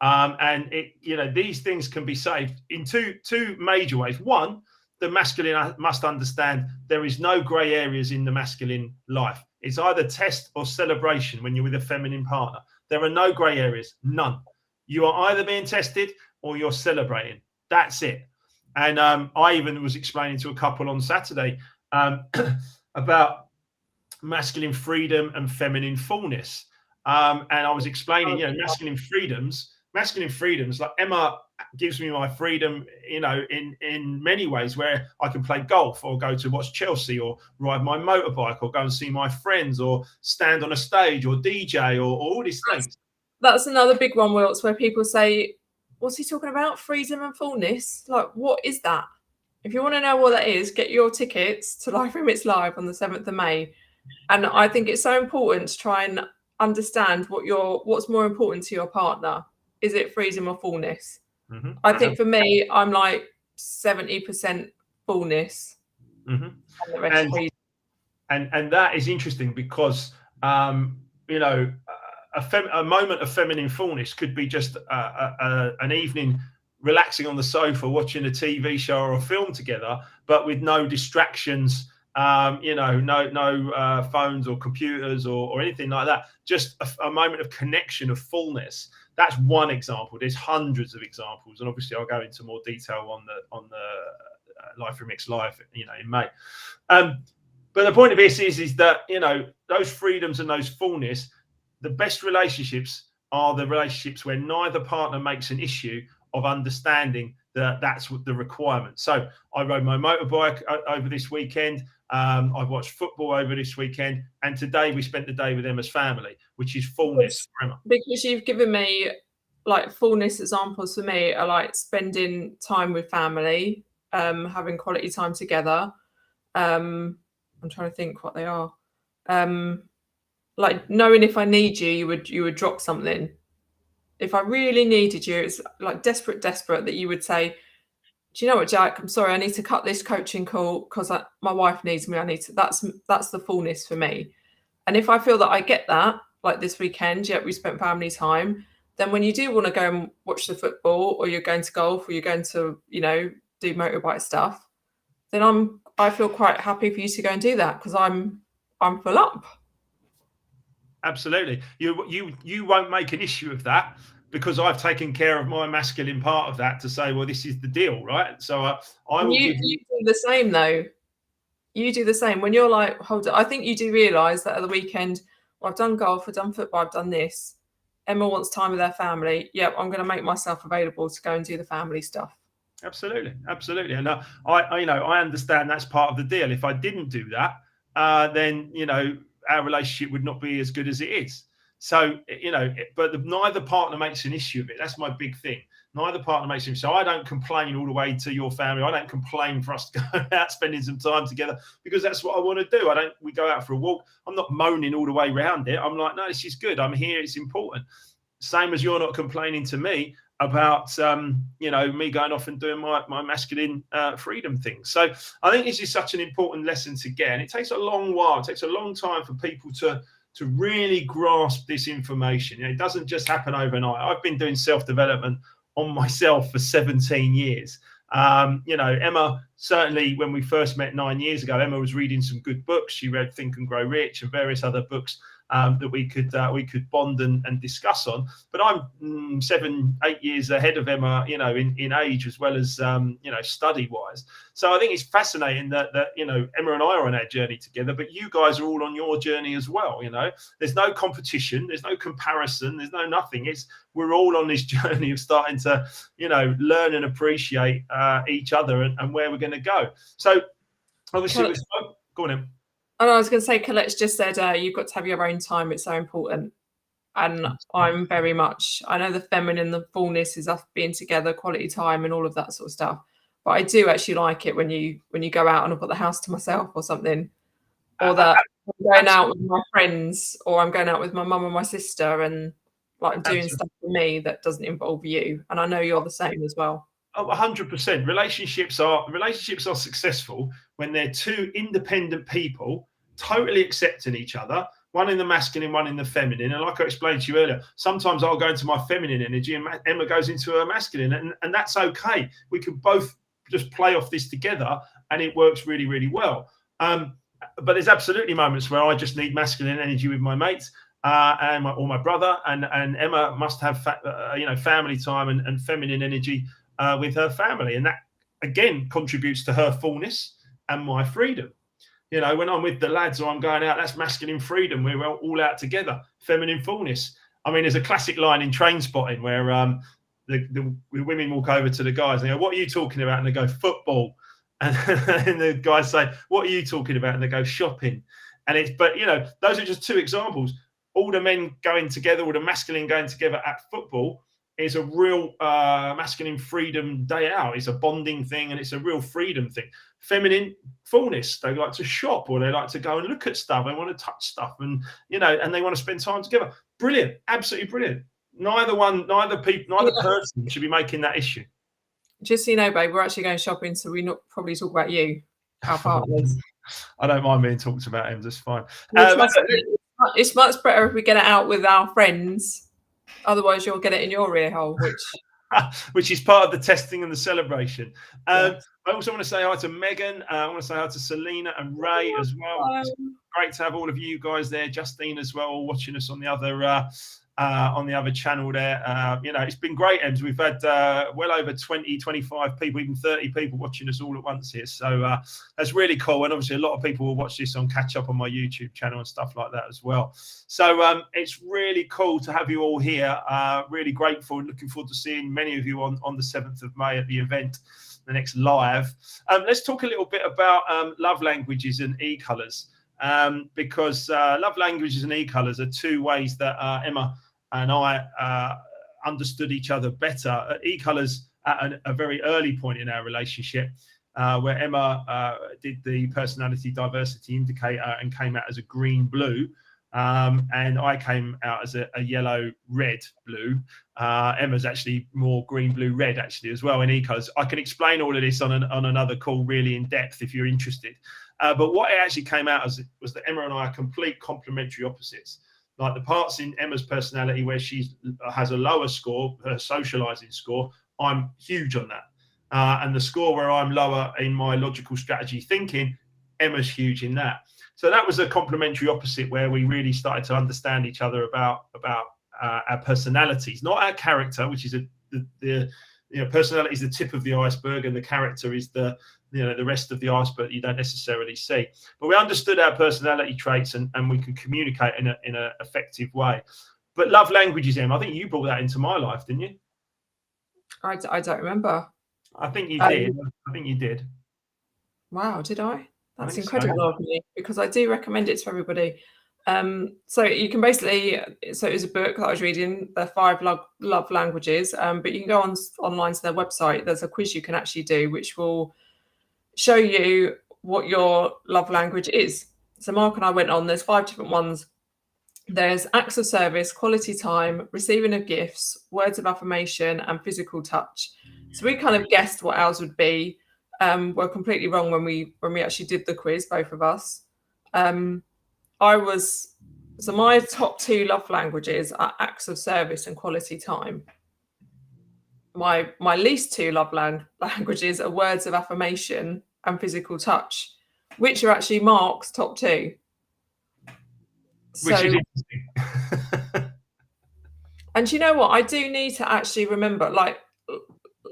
And it, you know, these things can be saved in two major ways. One, the masculine must understand there is no grey areas in the masculine life. It's either test or celebration when you're with a feminine partner. There are no grey areas, none. You are either being tested or you're celebrating. That's it. And I even was explaining to a couple on Saturday about masculine freedom and feminine fullness. And I was explaining, you know, masculine freedoms, like Emma gives me my freedom, you know, in many ways, where I can play golf or go to watch Chelsea or ride my motorbike or go and see my friends or stand on a stage or DJ or all these things. That's another big one, Wilts, where people say, what's he talking about? Freedom and fullness? Like, what is that? If you want to know what that is, get your tickets to Life Remixed Live on the 7th of May. And I think it's so important to try and understand what's more important to your partner. Is it freedom or fullness? I think for me, I'm like 70% fullness, and the rest freedom. And that is interesting because you know, a moment of feminine fullness could be just an evening relaxing on the sofa, watching a TV show or a film together, but with no distractions. You know, no phones or computers or anything like that. Just a moment of connection, of fullness. That's one example. There's hundreds of examples, and obviously I'll go into more detail on the Life Remixed Live, you know, in May. But the point of this is that, you know, those freedoms and those fullness, the best relationships are the relationships where neither partner makes an issue of understanding that that's what the requirement. So I rode my motorbike over this weekend. I've watched football over this weekend, and today we spent the day with them as family, which is fullness. Because you've given me like fullness examples. For me are like spending time with family, having quality time together. I'm trying to think what they are. Like knowing if I need you, you would drop something. If I really needed you, it's like desperate that you would say, do you know what, Jack? I'm sorry, I need to cut this coaching call because my wife needs me. I need to. That's the fullness for me. And if I feel that I get that, like this weekend, we spent family time. Then when you do want to go and watch the football, or you're going to golf, or you're going to, you know, do motorbike stuff, then I feel quite happy for you to go and do that because I'm full up. Absolutely. You won't make an issue of that because I've taken care of my masculine part of that to say, well, this is the deal, right? So I will give you do the same though. You do the same when you're like, hold on. I think you do realise that at the weekend, well, I've done golf, I've done football, I've done this. Emma wants time with her family. Yep, I'm going to make myself available to go and do the family stuff. Absolutely. And I understand that's part of the deal. If I didn't do that, then, you know, our relationship would not be as good as it is. So, you know, but neither partner makes an issue of it. That's my big thing. Neither partner makes an issue. So I don't complain all the way to your family. I don't complain for us to go out spending some time together because that's what I want to do. We go out for a walk. I'm not moaning all the way around it. I'm like, no, this is good. I'm here. It's important. same as you're not complaining to me about me going off and doing my masculine freedom thing. So I think this is such an important lesson to get, and it takes a long while. It takes a long time for people to really grasp this information. It doesn't just happen overnight. I've been doing self-development on myself for 17 years. Emma, certainly when we first met 9 years ago, Emma was reading some good books. She read Think and Grow Rich and various other books that we could bond and discuss on. But I'm 7-8 years ahead of Emma, in age as well as study wise. So I think it's fascinating that Emma and I are on our journey together, but you guys are all on your journey as well. There's no competition, there's no comparison, there's no nothing. We're all on this journey of starting to learn and appreciate each other and where we're going to go. So obviously, go on in. And I was going to say, Colette's just said you've got to have your own time. It's so important. And I'm very much, I know the feminine, the fullness is us being together, quality time and all of that sort of stuff. But I do actually like it when you go out and I've got the house to myself or something, or that I'm going out with my friends, or I'm going out with my mum and my sister, and like I'm doing stuff for me that doesn't involve you. And I know you're the same as well. Oh, 100%. Relationships are successful when they're two independent people totally accepting each other, one in the masculine, one in the feminine. And like I explained to you earlier, sometimes I'll go into my feminine energy and Emma goes into her masculine, and that's okay. We can both just play off this together, and it works really, really well. But there's absolutely moments where I just need masculine energy with my mates. Or my brother, and Emma must have family time and feminine energy with her family, and that again contributes to her fullness and my freedom. When I'm with the lads or I'm going out, that's masculine freedom. We're all out together. Feminine fullness. I mean, there's a classic line in Train Spotting where the women walk over to the guys and they go, "What are you talking about?" And they go, "Football." And the guys say, "What are you talking about?" And they go, "Shopping." And those are just two examples. All the men going together, all the masculine going together at football is a real masculine freedom day out. It's a bonding thing, and it's a real freedom thing. Feminine fullness, they like to shop, or they like to go and look at stuff. They want to touch stuff, and and they want to spend time together. Brilliant, absolutely brilliant. Neither person should be making that issue. Just so you know, babe, we're actually going shopping, so we not probably talk about you, our partners. I don't mind being talked about, Em. That's fine. It's much better if we get it out with our friends. Otherwise, you'll get it in your ear hole, which is part of the testing and the celebration. I also want to say hi to Megan. I want to say hi to Selena and Ray as well. It's great to have all of you guys there. Justine as well, watching us on the other channel there. It's been great, Ems. We've had well over 20, 25 people, even 30 people watching us all at once here. So that's really cool. And obviously a lot of people will watch this on catch up on my YouTube channel and stuff like that as well. So it's really cool to have you all here. Really grateful and looking forward to seeing many of you on the 7th of May at the event, the next live. Let's talk a little bit about love languages and e-colours, because love languages and e-colours are two ways that Emma and I understood each other better. E-colours at a very early point in our relationship, where Emma did the personality diversity indicator and came out as a green-blue, and I came out as a yellow-red-blue. Emma's actually more green-blue-red actually as well in e-colours. I can explain all of this on another call really in depth if you're interested. But what it actually came out as was that Emma and I are complete complementary opposites. Like the parts in Emma's personality where she has a lower score, her socializing score, I'm huge on that. And the score where I'm lower in my logical strategy thinking, Emma's huge in that. So that was a complementary opposite where we really started to understand each other about our personalities, not our character, which is the personality is the tip of the iceberg, and the character is the rest of the iceberg you don't necessarily see. But we understood our personality traits, and we can communicate in an effective way. But love languages, Em, I think you brought that into my life, didn't you? I don't remember. I think you did. I think you did. Wow, did I? That's incredible of me, because I do recommend it to everybody. So you can basically, so it was a book that I was reading, the 5 love languages, but you can go online to their website. There's a quiz you can actually do, which will show you what your love language is. So Mark and I went on, there's 5 different ones There's acts of service, quality time, receiving of gifts, words of affirmation, and physical touch. So we kind of guessed what ours would be. We're completely wrong when we actually did the quiz, both of us. So my top 2 love languages are acts of service and quality time. My least 2 love languages are words of affirmation and physical touch, which are actually Mark's top 2. Which is interesting. And you know what? I do need to actually remember, like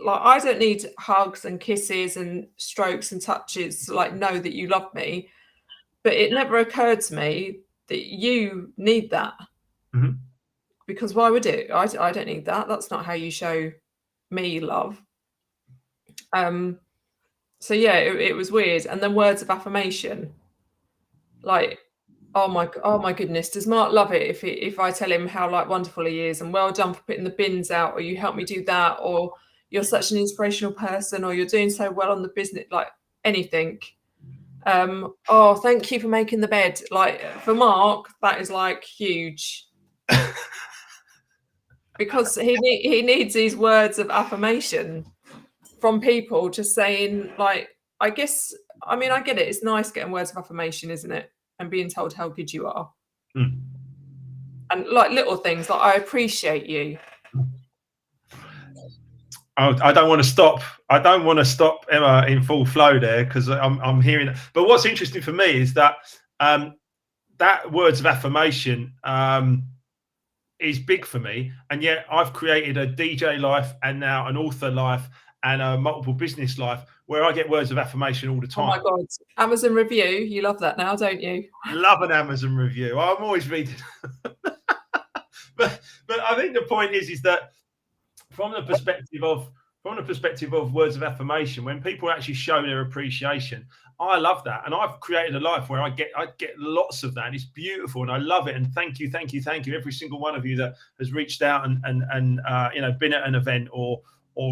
I don't need hugs and kisses and strokes and touches to like know that you love me. But it never occurred to me that you need that. Mm-hmm. Because why would it? I don't need that. That's not how you show me love. So yeah, it was weird. And then words of affirmation. Like, oh my goodness, does Mark love it if I tell him how like wonderful he is and well done for putting the bins out, or you helped me do that, or you're such an inspirational person, or you're doing so well on the business, like anything. Oh, thank you for making the bed. Like for Mark, that is like huge. Because he needs these words of affirmation from people just saying, like, I guess, I mean, I get it. It's nice getting words of affirmation, isn't it? And being told how good you are. Mm. And like little things like, I appreciate you. I don't want to stop. I don't want to stop Emma in full flow there, because I'm hearing it. But what's interesting for me is that that words of affirmation is big for me, and yet I've created a DJ life and now an author life and a multiple business life where I get words of affirmation all the time. Oh my God. Amazon review. You love that now, don't you? Love an Amazon review. I'm always reading. but I think the point is that from the perspective of words of affirmation, when people actually show their appreciation, I love that. And I've created a life where I get lots of that. And it's beautiful and I love it. And thank you, every single one of you that has reached out and been at an event or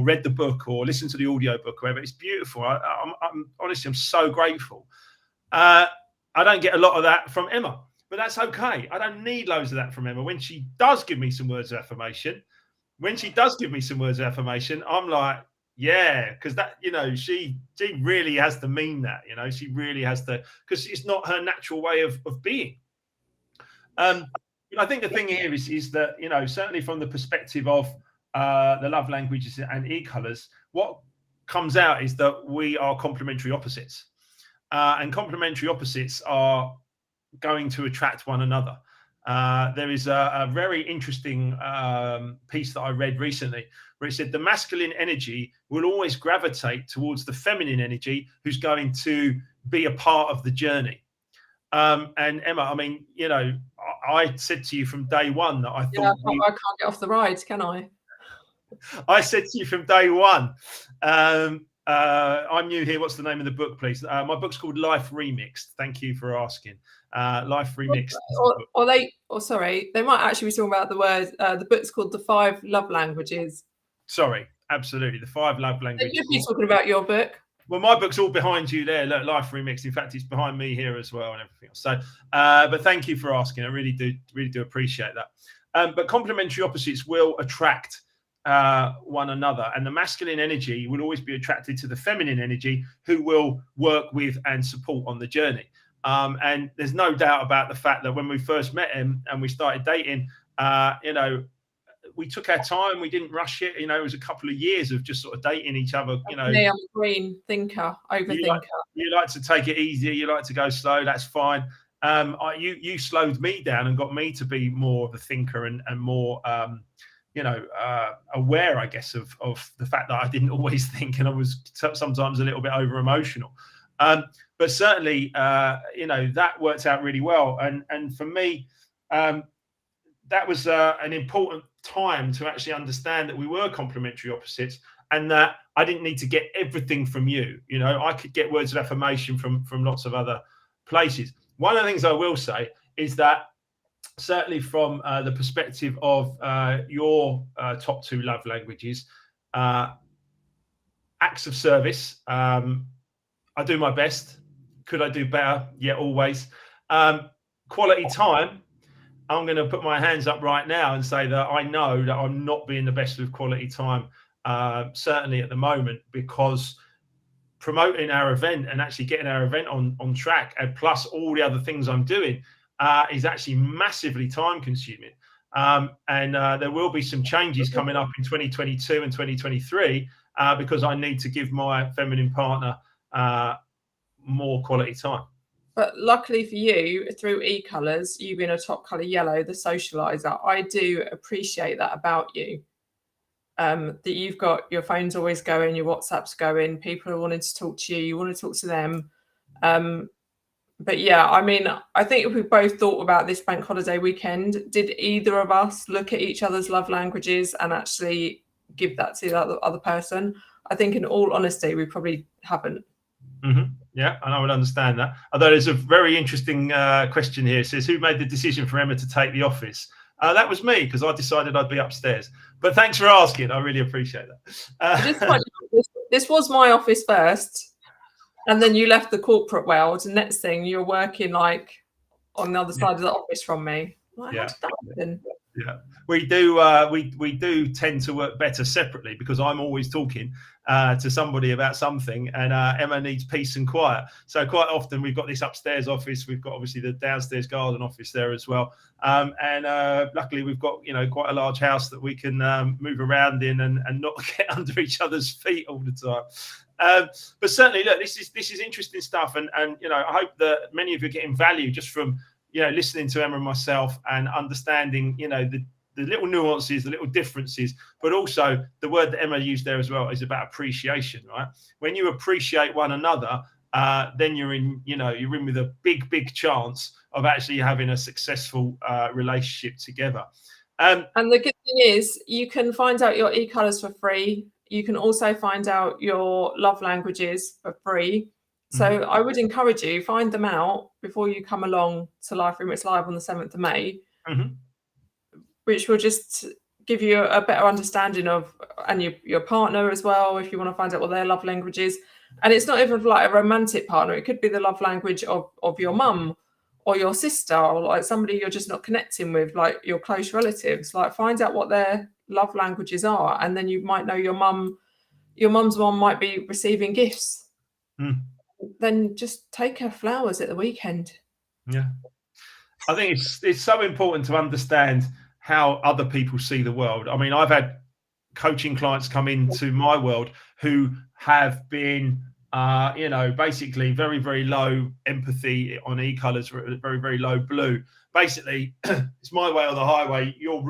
read the book or listened to the audio book or whatever. It's beautiful. I'm honestly, I'm so grateful. I don't get a lot of that from Emma, but that's okay. I don't need loads of that from Emma. When she does give me some words of affirmation, I'm like, yeah, because that, she really has to mean that, she really has to, because it's not her natural way of being. I think the thing here is that, certainly from the perspective of the love languages and e-colors, what comes out is that we are complementary opposites, and complementary opposites are going to attract one another. There is a very interesting piece that I read recently where it said the masculine energy will always gravitate towards the feminine energy who's going to be a part of the journey. And Emma, I mean, I said to you from day one that I thought I can't get off the ride, can I? I said to you from day one, I'm new here. What's the name of the book, please? My book's called Life Remixed. Thank you for asking. Life Remixed. They might actually be talking about the word. The book's called The 5 Love Languages. Sorry, absolutely. The 5 Love Languages. They could be talking about your book. Well, my book's all behind you there. Look, Life Remixed. In fact, it's behind me here as well and everything else. So, but thank you for asking. I really do appreciate that. But complementary opposites will attract one another, and the masculine energy will always be attracted to the feminine energy who will work with and support on the journey. And there's no doubt about the fact that when we first met him and we started dating, we took our time. We didn't rush it. It was a couple of years of just sort of dating each other. I'm a green thinker, overthinker. You like to take it easy. You like to go slow. That's fine. You slowed me down and got me to be more of a thinker and more aware, I guess, of the fact that I didn't always think, and I was sometimes a little bit over emotional. But certainly, that worked out really well. And for me, that was an important time to actually understand that we were complementary opposites, and that I didn't need to get everything from you. I could get words of affirmation from lots of other places. One of the things I will say is that certainly from the perspective of your top 2 love languages, acts of service, I do my best. Could I do better? Yeah, always. Quality time, I'm going to put my hands up right now and say that I know that I'm not being the best with quality time, certainly at the moment, because promoting our event and actually getting our event on track, and plus all the other things I'm doing, is actually massively time consuming. And there will be some changes coming up in 2022 and 2023 because I need to give my feminine partner more quality time. But luckily for you, through e-colours, you being a top colour yellow, the socializer, I do appreciate that about you. That you've got your phone's always going, your WhatsApp's going, people are wanting to talk to you, you want to talk to them. But yeah, I mean, I think if we both thought about this bank holiday weekend, did either of us look at each other's love languages and actually give that to the other person? I think in all honesty, we probably haven't. Mm-hmm. Yeah, and I would understand that. Although there's a very interesting question here. It says, who made the decision for Emma to take the office? That was me, because I decided I'd be upstairs. But thanks for asking. I really appreciate that. This was my office first, and then you left the corporate world, and next thing you're working like on the other side of the office from me. Like, how did that happen? Yeah, we do. We do tend to work better separately because I'm always talking to somebody about something, and Emma needs peace and quiet. So quite often we've got this upstairs office. We've got obviously the downstairs garden office there as well, and luckily we've got quite a large house that we can move around in and not get under each other's feet all the time. But certainly, look, this is interesting stuff, and I hope that many of you are getting value just from listening to Emma and myself and understanding, the little nuances, the little differences, but also the word that Emma used there as well is about appreciation, right? When you appreciate one another, then you're in with a big chance of actually having a successful relationship together. And the good thing is you can find out your e-colours for free. You can also find out your love languages for free. So I would encourage you, find them out before you come along to Life Remixed Live on the 7th of May, which will just give you a better understanding of, and your partner as well, if you want to find out what their love language is. And it's not even like a romantic partner. It could be the love language of your mum or your sister, or like somebody you're just not connecting with, like your close relatives. Like, find out what their love languages are, and then you might know your mum's mom might be receiving gifts. Then just take her flowers at the weekend. Yeah, I think it's so important to understand how other people see the world. I mean, I've had coaching clients come into my world who have been basically very, very low empathy on e-colours, very, very low blue. Basically, it's my way or the highway. You're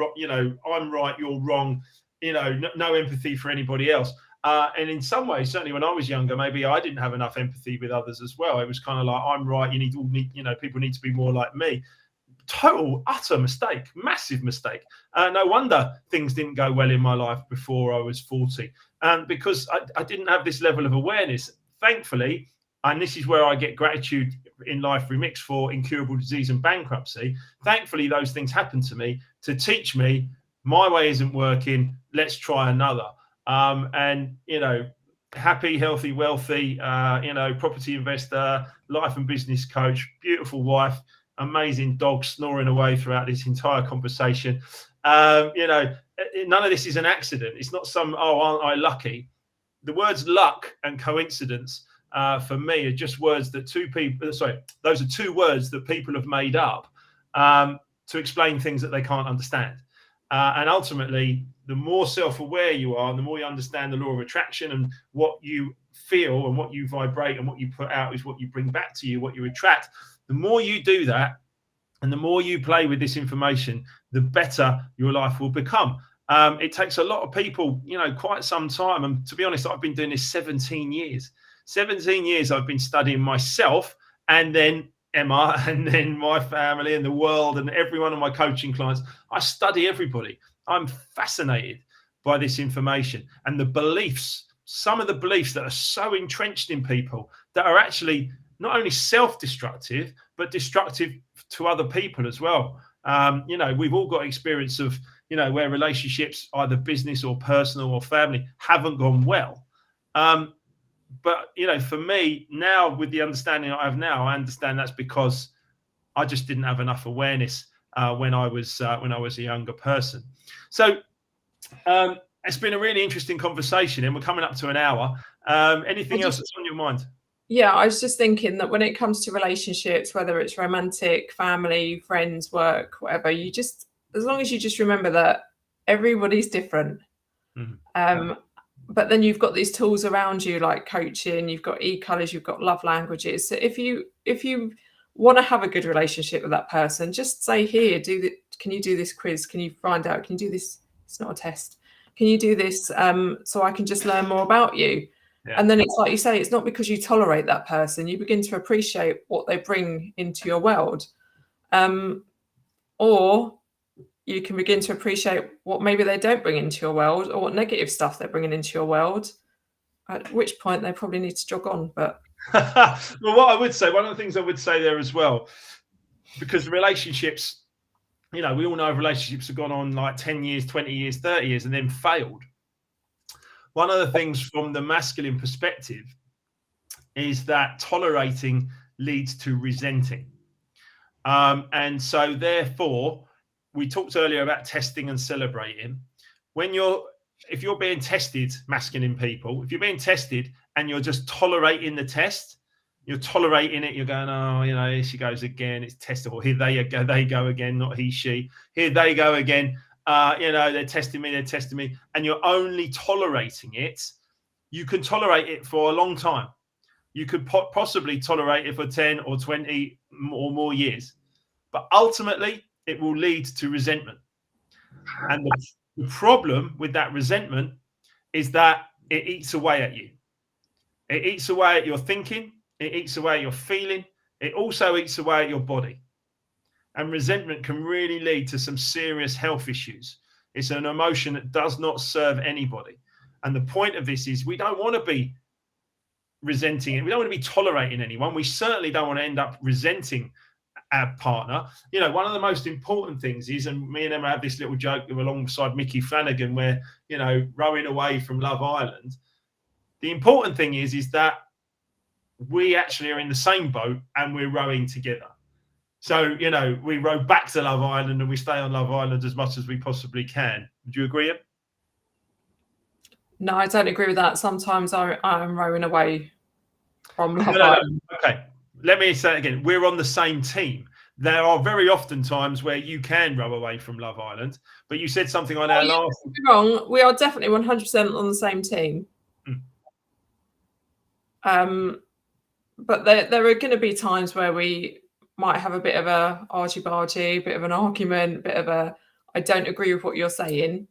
I'm right, you're wrong. No empathy for anybody else. And in some ways, certainly when I was younger, maybe I didn't have enough empathy with others as well. It was kind of like, I'm right, people need to be more like me. Total, utter mistake, massive mistake. No wonder things didn't go well in my life before I was 40, because I didn't have this level of awareness. Thankfully, and this is where I get gratitude in Life Remixed for incurable disease and bankruptcy. Thankfully, those things happened to me to teach me my way isn't working. Let's try another. And happy, healthy, wealthy, property investor, life and business coach, beautiful wife, amazing dog snoring away throughout this entire conversation. None of this is an accident. It's not some, aren't I lucky? The words luck and coincidence for me are just words that those are two words that people have made up to explain things that they can't understand. And ultimately, the more self-aware you are, and the more you understand the law of attraction, and what you feel and what you vibrate and what you put out is what you bring back to you, what you attract. The more you do that, and the more you play with this information, the better your life will become. It takes a lot of people, quite some time. And to be honest, I've been doing this 17 years. 17 years I've been studying myself, and then Emma, and then my family and the world and every one of my coaching clients. I study everybody. I'm fascinated by this information and the beliefs, some of the beliefs that are so entrenched in people that are actually not only self-destructive, but destructive to other people as well. We've all got experience of, where relationships, either business or personal or family, haven't gone well. But, for me now, with the understanding I have now, I understand that's because I just didn't have enough awareness when I was a younger person. So it's been a really interesting conversation, and we're coming up to an hour. Anything else that's on your mind? Yeah, I was just thinking that when it comes to relationships, whether it's romantic, family, friends, work, whatever, as long as you just remember that everybody's different. But then you've got these tools around you like coaching, you've got e-colors, you've got love languages. So if you want to have a good relationship with that person, just say, here, can you do this quiz? Can you find out? Can you do this? It's not a test. Can you do this so I can just learn more about you? Yeah. And then it's like you say, it's not because you tolerate that person. You begin to appreciate what they bring into your world. Or you can begin to appreciate what maybe they don't bring into your world, or what negative stuff they're bringing into your world, at which point they probably need to jog on. But well, what I would say, one of the things I would say there as well, because relationships, we all know relationships have gone on like 10 years, 20 years, 30 years, and then failed. One of the things from the masculine perspective is that tolerating leads to resenting. And so therefore, we talked earlier about testing and celebrating. If you're being tested, masculine people, if you're being tested and you're just tolerating the test, you're tolerating it, you're going, oh, here she goes again, it's testable. Here they go again, not he, she. Here they go again. They're testing me, and you're only tolerating it. You can tolerate it for a long time. You could possibly tolerate it for 10 or 20 or more years. But ultimately, it will lead to resentment. And the problem with that resentment is that it eats away at you. It eats away at your thinking. It eats away at your feeling. It also eats away at your body. And resentment can really lead to some serious health issues. It's an emotion that does not serve anybody. And the point of this is we don't want to be resenting it. We don't want to be tolerating anyone. We certainly don't want to end up resenting our partner. One of the most important things is, and me and Emma have this little joke alongside Mickey Flanagan where, rowing away from Love Island. The important thing is that we actually are in the same boat and we're rowing together. So, we row back to Love Island and we stay on Love Island as much as we possibly can. Would you agree, Em? No, I don't agree with that. Sometimes I'm rowing away from Love Island. Okay. Let me say it again. We're on the same team. There are very often times where you can row away from Love Island, but you said something on our last. Wrong. We are definitely 100% on the same team. But there are going to be times where we might have a bit of a argy-bargy, bit of an argument, bit of a I don't agree with what you're saying,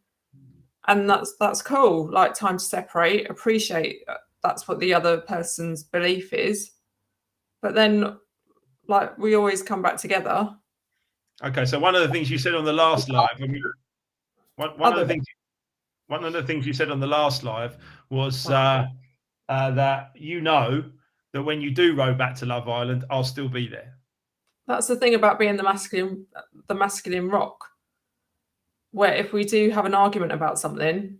and that's cool. Like, time to separate, appreciate that's what the other person's belief is. But then, like, we always come back together. Okay, so one of the things you said on the last live, one of the things you said on the last live was that that when you do row back to Love Island, I'll still be there. That's the thing about being the masculine rock, where if we do have an argument about something,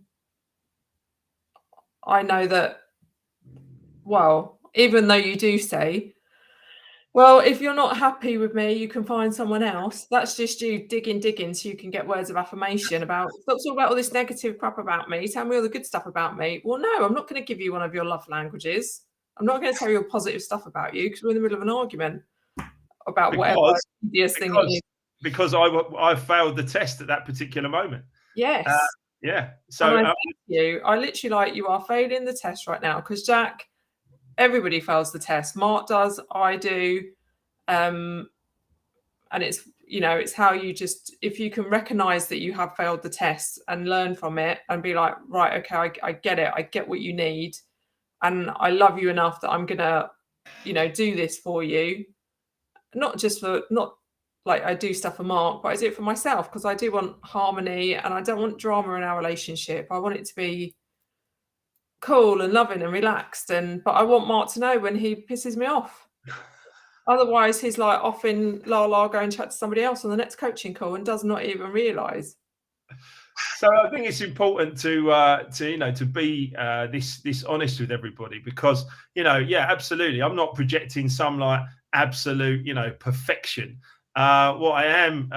I know that, well, even though you do say, well, if you're not happy with me, you can find someone else. That's just you digging so you can get words of affirmation about, stop talking about all this negative crap about me. Tell me all the good stuff about me. Well, no, I'm not going to give you one of your love languages. I'm not going to tell you positive stuff about you because we're in the middle of an argument about whatever easiest thing it is. Because I failed the test at that particular moment. Yes. Yeah. So I literally you are failing the test right now because Jack, everybody fails the test. Mark does, I do. And it's how you just, if you can recognize that you have failed the test and learn from it and be like, right, okay, I get it. I get what you need. And I love you enough that I'm going to, do this for you. Not like I do stuff for Mark, but I do it for myself because I do want harmony and I don't want drama in our relationship. I want it to be cool and loving and relaxed, but I want Mark to know when he pisses me off. Otherwise, he's like off in la going chat to somebody else on the next coaching call and does not even realise. So I think it's important to be this honest with everybody because absolutely, I'm not projecting some like absolute perfection. What I am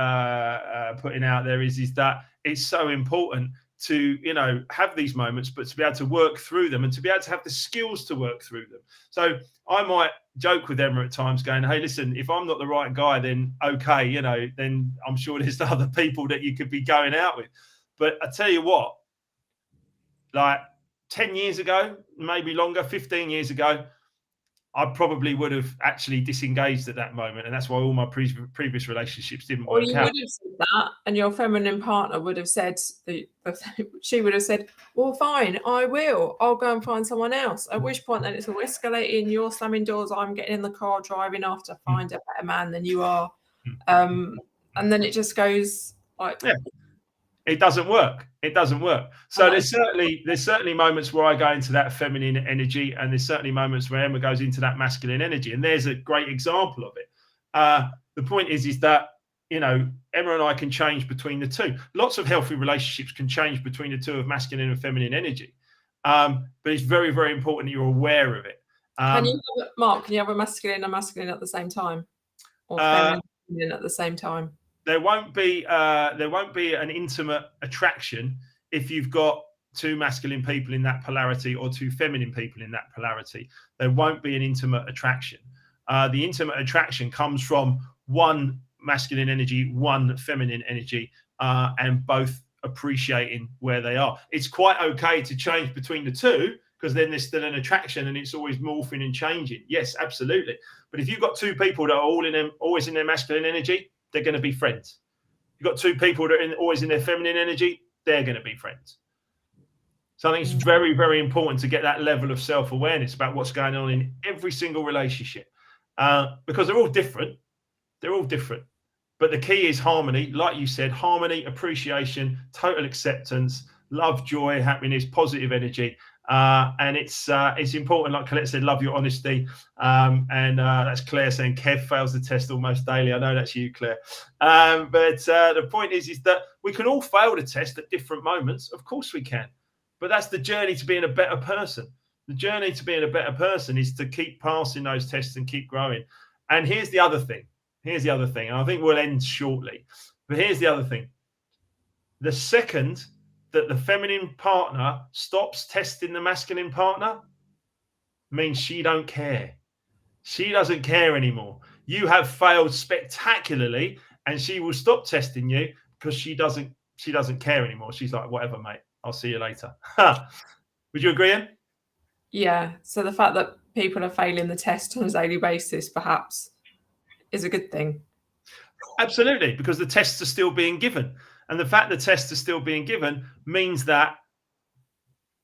putting out there is that it's so important to, you know, have these moments, but to be able to work through them and to be able to have the skills to work through them. So I might joke with Emma at times going, hey, listen, if I'm not the right guy, then okay, you know, then I'm sure there's other people that you could be going out with. But I tell you what, like 10 years ago, maybe longer, 15 years ago, I probably would have actually disengaged at that moment. And that's why all my previous relationships didn't work out. Or you would have said that, and your feminine partner would have said, she would have said, well, fine, I will. I'll go and find someone else. At which point then it's all escalating. You're slamming doors. I'm getting in the car, driving off to find a better man than you are. And then it just goes like... Yeah. It doesn't work. It doesn't work. So there's certainly moments where I go into that feminine energy, and there's certainly moments where Emma goes into that masculine energy. And there's a great example of it. The point is that, you know, Emma and I can change between the two. Lots of healthy relationships can change between the two of masculine and feminine energy. But it's very, very important that you're aware of it. Mark, can you have a masculine and masculine at the same time, or feminine at the same time? There won't be an intimate attraction if you've got two masculine people in that polarity or two feminine people in that polarity. There won't be an intimate attraction. The intimate attraction comes from one masculine energy, one feminine energy, and both appreciating where they are. It's quite okay to change between the two, because then there's still an attraction and it's always morphing and changing. Yes, absolutely. But if you've got two people that are always in their masculine energy, they're going to be friends. You've got two people that are always in their feminine energy, they're going to be friends. So I think it's very, very important to get that level of self-awareness about what's going on in every single relationship, because they're all different. They're all different. But the key is harmony. Like you said, harmony, appreciation, total acceptance, love, joy, happiness, positive energy. And it's important, like Colette said, love your honesty. And that's Claire saying Kev fails the test almost daily. I know that's you, Claire. But the point is that we can all fail the test at different moments. Of course we can. But that's the journey to being a better person. The journey to being a better person is to keep passing those tests and keep growing. And here's the other thing. Here's the other thing. And I think we'll end shortly. But here's the other thing. The second that the feminine partner stops testing the masculine partner means she don't care. She doesn't care anymore. You have failed spectacularly, and she will stop testing you because she doesn't care anymore. She's like, whatever, mate. I'll see you later. Would you agree, Em? Yeah. So the fact that people are failing the test on a daily basis perhaps is a good thing. Absolutely, because the tests are still being given. And the fact the tests are still being given means that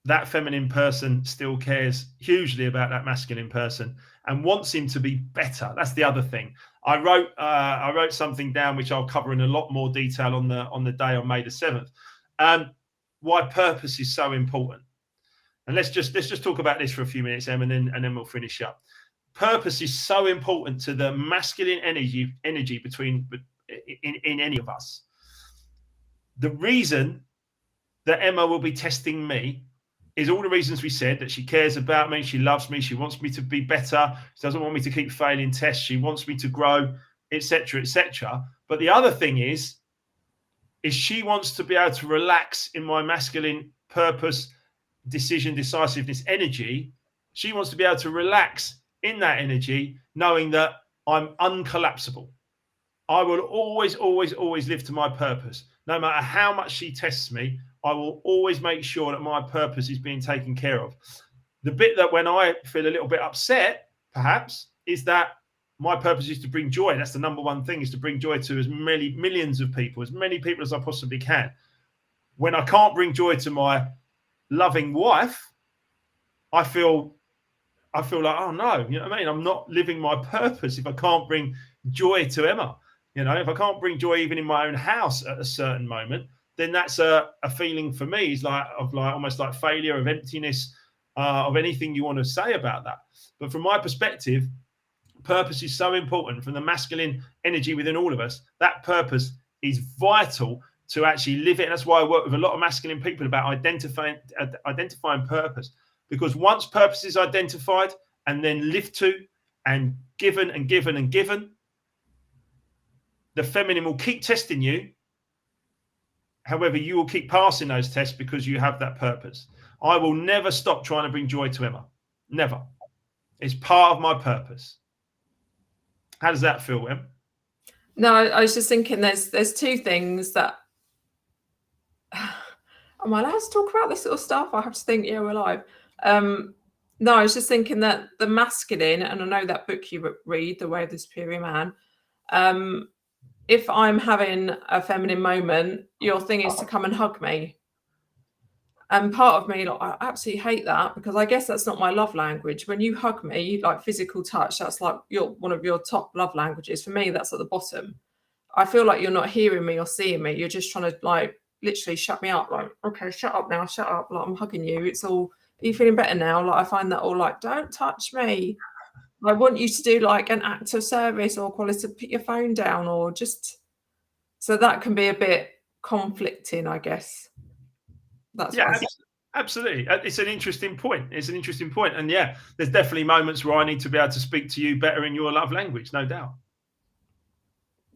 that feminine person still cares hugely about that masculine person and wants him to be better. That's the other thing. I wrote something down which I'll cover in a lot more detail on the day on May the 7th. Why purpose is so important. And let's just talk about this for a few minutes, Em, and then we'll finish up. Purpose is so important to the masculine energy between in any of us. The reason that Emma will be testing me is all the reasons we said, that she cares about me, she loves me, she wants me to be better, she doesn't want me to keep failing tests, she wants me to grow, etc., etc. But the other thing is she wants to be able to relax in my masculine purpose, decision, decisiveness, energy. She wants to be able to relax in that energy, knowing that I'm uncollapsible. I will always, always, always live to my purpose. No matter how much she tests me, I will always make sure that my purpose is being taken care of. The bit that when I feel a little bit upset, perhaps, is that my purpose is to bring joy. That's the number one thing, is to bring joy to as many millions of people, as many people as I possibly can. When I can't bring joy to my loving wife, I feel like, oh no, you know what I mean? I'm not living my purpose if I can't bring joy to Emma. You know, if I can't bring joy even in my own house at a certain moment, then that's a feeling for me is like almost like failure, of emptiness, of anything you want to say about that. But from my perspective, purpose is so important. From the masculine energy within all of us, that purpose is vital to actually live it. And that's why I work with a lot of masculine people about identifying purpose. Because once purpose is identified and then lived to and given and given and given, the feminine will keep testing you. However, you will keep passing those tests because you have that purpose. I will never stop trying to bring joy to Emma. Never. It's part of my purpose. How does that feel, Em? No, I was just thinking there's two things that am I allowed to talk about this sort of stuff? I have to think, yeah, we're live. No, I was just thinking that the masculine, and I know that book you read, The Way of the Superior Man, if I'm having a feminine moment, your thing is to come and hug me. And part of me, like, I absolutely hate that, because I guess that's not my love language. When you hug me, like physical touch, that's like one of your top love languages. For me, that's at the bottom. I feel like you're not hearing me or seeing me. You're just trying to like literally shut me up. Like, okay, shut up now, shut up. Like, I'm hugging you. It's all, are you feeling better now? Like, I find that all like, don't touch me. I want you to do like an act of service or quality, put your phone down, or just, so that can be a bit conflicting, I guess. That's yeah, absolutely. It's an interesting point. It's an interesting point. And yeah, there's definitely moments where I need to be able to speak to you better in your love language, no doubt.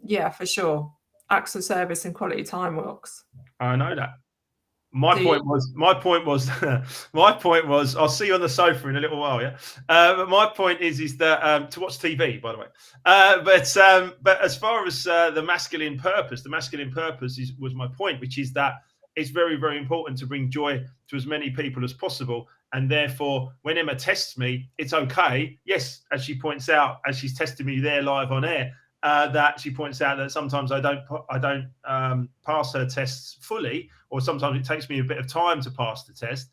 Yeah, for sure. Acts of service and quality time works. I know that. My point was, I'll see you on the sofa in a little while. Yeah. But my point is that to watch TV, by the way. But as far as the masculine purpose was my point, which is that it's very, very important to bring joy to as many people as possible. And therefore, when Emma tests me, it's okay. Yes, as she points out, as she's testing me there live on air, that she points out that sometimes I don't pass her tests fully, or sometimes it takes me a bit of time to pass the test.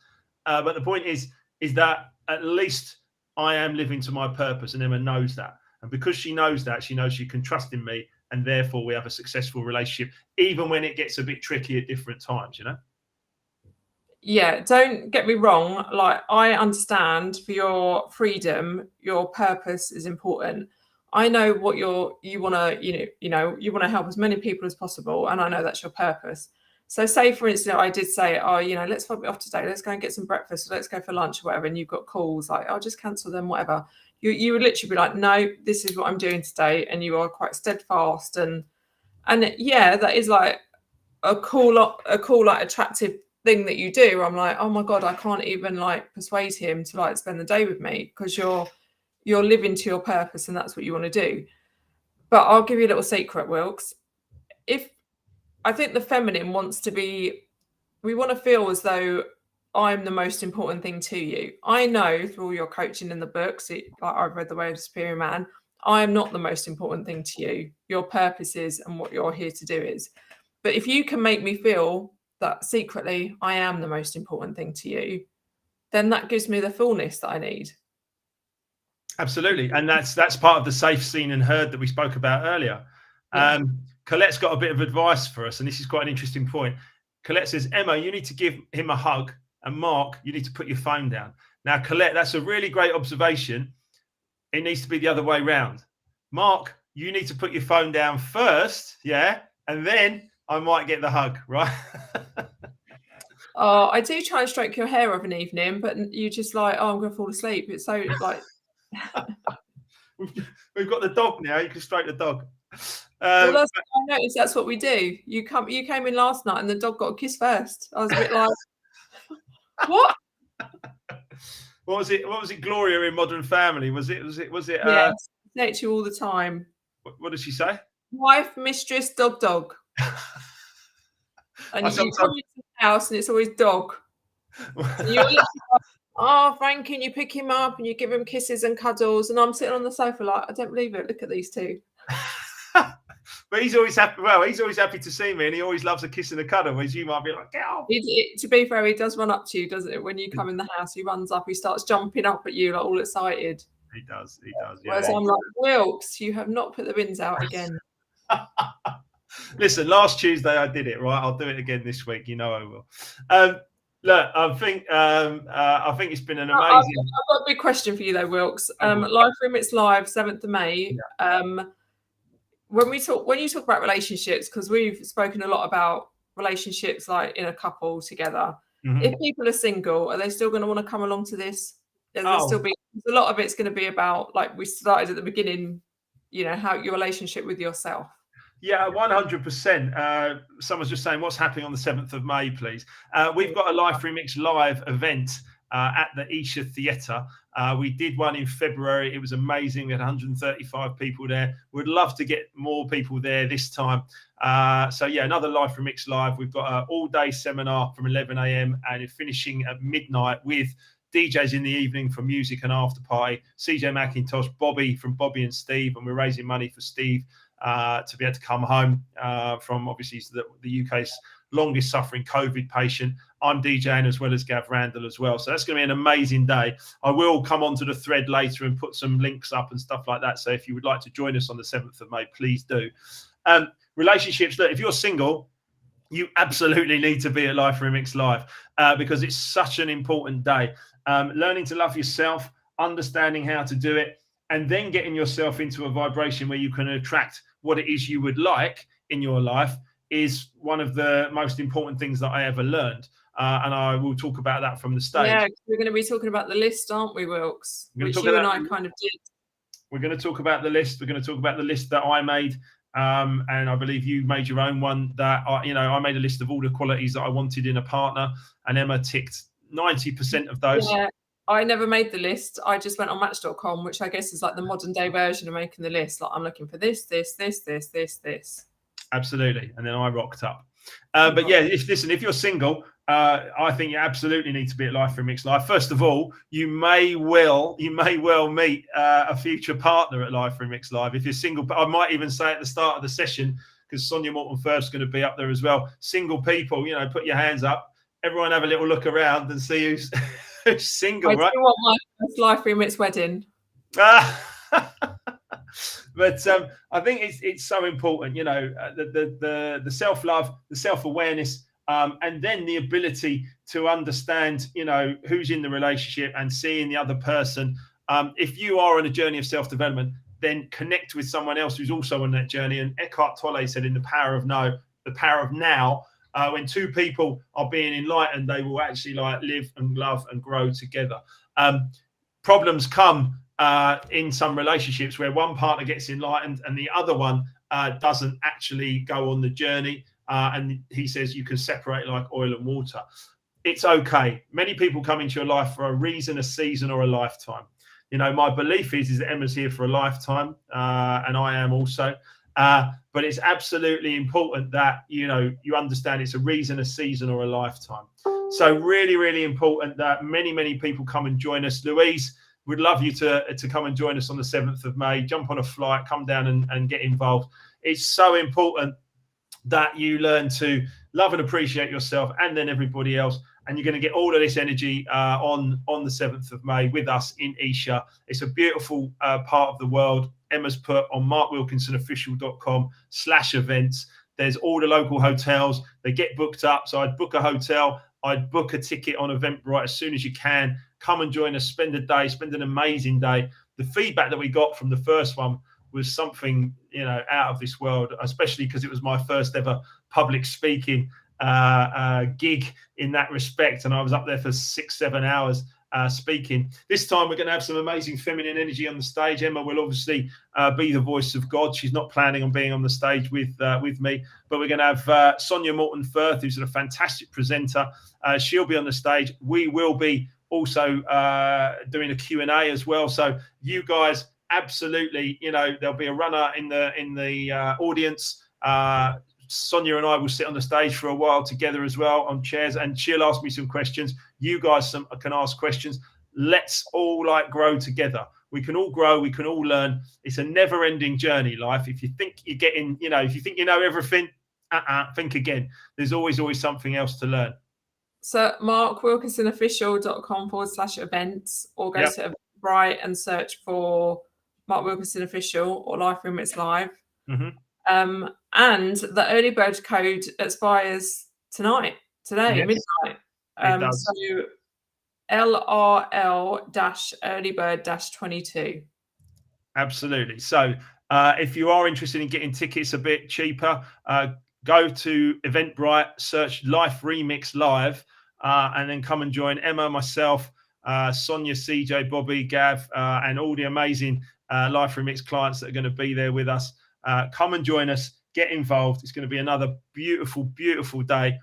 But the point is that at least I am living to my purpose, and Emma knows that. And because she knows that, she knows she can trust in me, and therefore we have a successful relationship, even when it gets a bit tricky at different times, you know? Yeah, don't get me wrong. Like, I understand for your freedom, your purpose is important. I know what you want to, you want to help as many people as possible. And I know that's your purpose. So say, for instance, I did say, oh, let's fuck it off today. Let's go and get some breakfast. Let's go for lunch or whatever. And you've got calls like, I'll just cancel them, whatever. You would literally be like, no, this is what I'm doing today. And you are quite steadfast. And yeah, that is like a cool, like attractive thing that you do. I'm like, oh my God, I can't even like persuade him to like spend the day with me, because you're living to your purpose and that's what you want to do. But I'll give you a little secret, Wilkes. If I think the feminine wants to be, we want to feel as though I'm the most important thing to you. I know through all your coaching in the books, I've read The Way of the Superior Man, I'm not the most important thing to you. Your purpose is, and what you're here to do is. But if you can make me feel that secretly I am the most important thing to you, then that gives me the fullness that I need. Absolutely. And that's part of the safe, seen and heard that we spoke about earlier. Yeah. Colette's got a bit of advice for us, and this is quite an interesting point. Colette says, Emma, you need to give him a hug, and Mark, you need to put your phone down. Now, Colette, that's a really great observation. It needs to be the other way around. Mark, you need to put your phone down first, yeah, and then I might get the hug, right? Oh, I do try and stroke your hair of an evening, but you just like, oh, I'm going to fall asleep. It's so like... We've got the dog now. You can stroke the dog. Well, I noticed that's what we do. You came in last night and the dog got a kiss first. I was a bit like, what? What was it? Gloria in Modern Family? Was it? Yeah, say it to you all the time. What did she say? Wife, mistress, dog. And you come into the house and it's always dog. And you're like, oh, Frank, can you pick him up and you give him kisses and cuddles? And I'm sitting on the sofa like, I don't believe it. Look at these two. But he's always happy. Well, he's always happy to see me, and he always loves a kiss and a cuddle. Whereas you might be like, get off. To be fair, he does run up to you, doesn't it? When you come in the house, he runs up. He starts jumping up at you, like all excited. He does. Yeah. Whereas I'm like, Wilkes, you have not put the bins out again. Listen, last Tuesday I did it, right? I'll do it again this week. You know I will. Look, I think it's been an amazing. I've got a big question for you though, Wilkes. Life Remixed Live, 7th of May. Yeah. When you talk about relationships, because we've spoken a lot about relationships like in a couple together. Mm-hmm. If people are single, are they still going to want to come along to this? Still be a lot of it's going to be about, like we started at the beginning, how your relationship with yourself. Yeah, 100%. Someone's just saying, what's happening on the 7th of May, please? We've got a Life Remixed live event at the Isha Theatre. We did one in February. It was amazing. We had 135 people there. We'd love to get more people there this time. So yeah, another Life Remixed live. We've got an all-day seminar from 11 a.m. and finishing at midnight with DJs in the evening for music and after party. CJ McIntosh, Bobby from Bobby and Steve, and we're raising money for Steve to be able to come home from obviously the UK's longest suffering COVID patient. I'm DJing as well as Gav Randall as well. So that's going to be an amazing day. I will come onto the thread later and put some links up and stuff like that. So if you would like to join us on the 7th of May, please do. Relationships, look, if you're single, you absolutely need to be at Life Remixed Live because it's such an important day. Learning to love yourself, understanding how to do it, and then getting yourself into a vibration where you can attract what it is you would like in your life is one of the most important things that I ever learned. And I will talk about that from the stage. Yeah, we're going to be talking about the list, aren't we, Wilkes? Which you and I kind of did. We're going to talk about the list. We're going to talk about the list that I made. And I believe you made your own one that, I made a list of all the qualities that I wanted in a partner, and Emma ticked 90% of those. Yeah, I never made the list. I just went on Match.com, which I guess is like the modern day version of making the list. Like, I'm looking for this. Absolutely. And then I rocked up. But yeah, if you're single, I think you absolutely need to be at Life Remixed Live. First of all, you may well meet a future partner at Life Remixed Live if you're single. But I might even say at the start of the session, because Sonia Morton First is going to be up there as well. Single people, put your hands up. Everyone have a little look around and see who's single, right? I want my first Life Remixed wedding. But I think it's so important, the self-love, the self-awareness, and then the ability to understand, who's in the relationship and seeing the other person. If you are on a journey of self-development, then connect with someone else who's also on that journey. And Eckhart Tolle said in The Power of Now, when two people are being enlightened, they will actually live and love and grow together. Problems come in some relationships where one partner gets enlightened and the other one doesn't actually go on the journey. And he says you can separate like oil and water. It's okay. Many people come into your life for a reason, a season, or a lifetime. My belief is that Emma's here for a lifetime, and I am also. But it's absolutely important that you understand it's a reason, a season, or a lifetime. So really, really important that many people come and join us. Louise, we'd love you to come and join us on the 7th of May. Jump on a flight, come down and get involved. It's so important that you learn to love and appreciate yourself and then everybody else. And you're going to get all of this energy on the 7th of May with us in Isha. It's a beautiful part of the world. Emma's put on markwilkinsonofficial.com/events. There's all the local hotels. They get booked up. So I'd book a hotel. I'd book a ticket on Eventbrite as soon as you can. Come and join us. Spend a day. Spend an amazing day. The feedback that we got from the first one was something, out of this world, especially because it was my first ever public speaking gig in that respect. And I was up there for 6-7 hours speaking. This time we're going to have some amazing feminine energy on the stage. Emma will obviously be the voice of God. She's not planning on being on the stage with me, but we're going to have Sonia Morton Firth, who's a fantastic presenter. She'll be on the stage. We will be also doing a Q&A as well. So you guys, absolutely, there'll be a runner in the audience. Sonia and I will sit on the stage for a while together as well on chairs, and she'll ask me some questions. You guys can ask questions. Let's all grow together. We can all grow. We can all learn. It's a never-ending journey, life. If you think you're getting, if you think you know everything, think again. There's always something else to learn. So markwilkinsonofficial.com/events, or go to Eventbrite and search for Mark Wilkinson Official or Life Remixed Live. Mm-hmm. And the early bird code expires today, midnight. So LRL-earlybird-22. Absolutely. So if you are interested in getting tickets a bit cheaper, go to Eventbrite, search Life Remixed Live, and then come and join Emma, myself, Sonia, CJ, Bobby, Gav, and all the amazing Life Remixed clients that are going to be there with us. Come and join us. get involved. It's going to be another beautiful, beautiful day.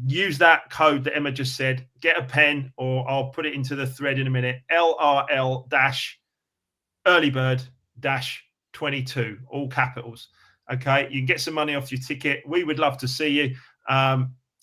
Use that code that Emma just said. Get a pen, or I'll put it into the thread in a minute. LRL-earlybird-22, all capitals. Okay, you can get some money off your ticket. We would love to see you.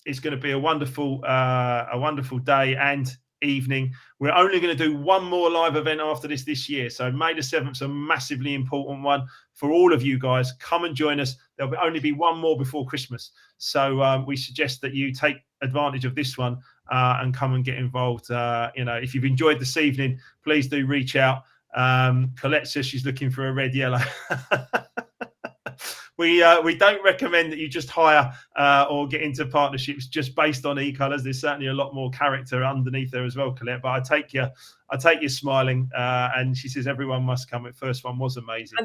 It's going to be a wonderful day and evening. We're only going to do one more live event after this year. So May the 7th is a massively important one for all of you guys. Come and join us. There'll only be one more before Christmas. So we suggest that you take advantage of this one and come and get involved. If you've enjoyed this evening, please do reach out. Colette says she's looking for a red yellow. We don't recommend that you just hire or get into partnerships just based on e-colors. There's certainly a lot more character underneath there as well, Colette. But I take you smiling. And she says everyone must come. The first one was amazing.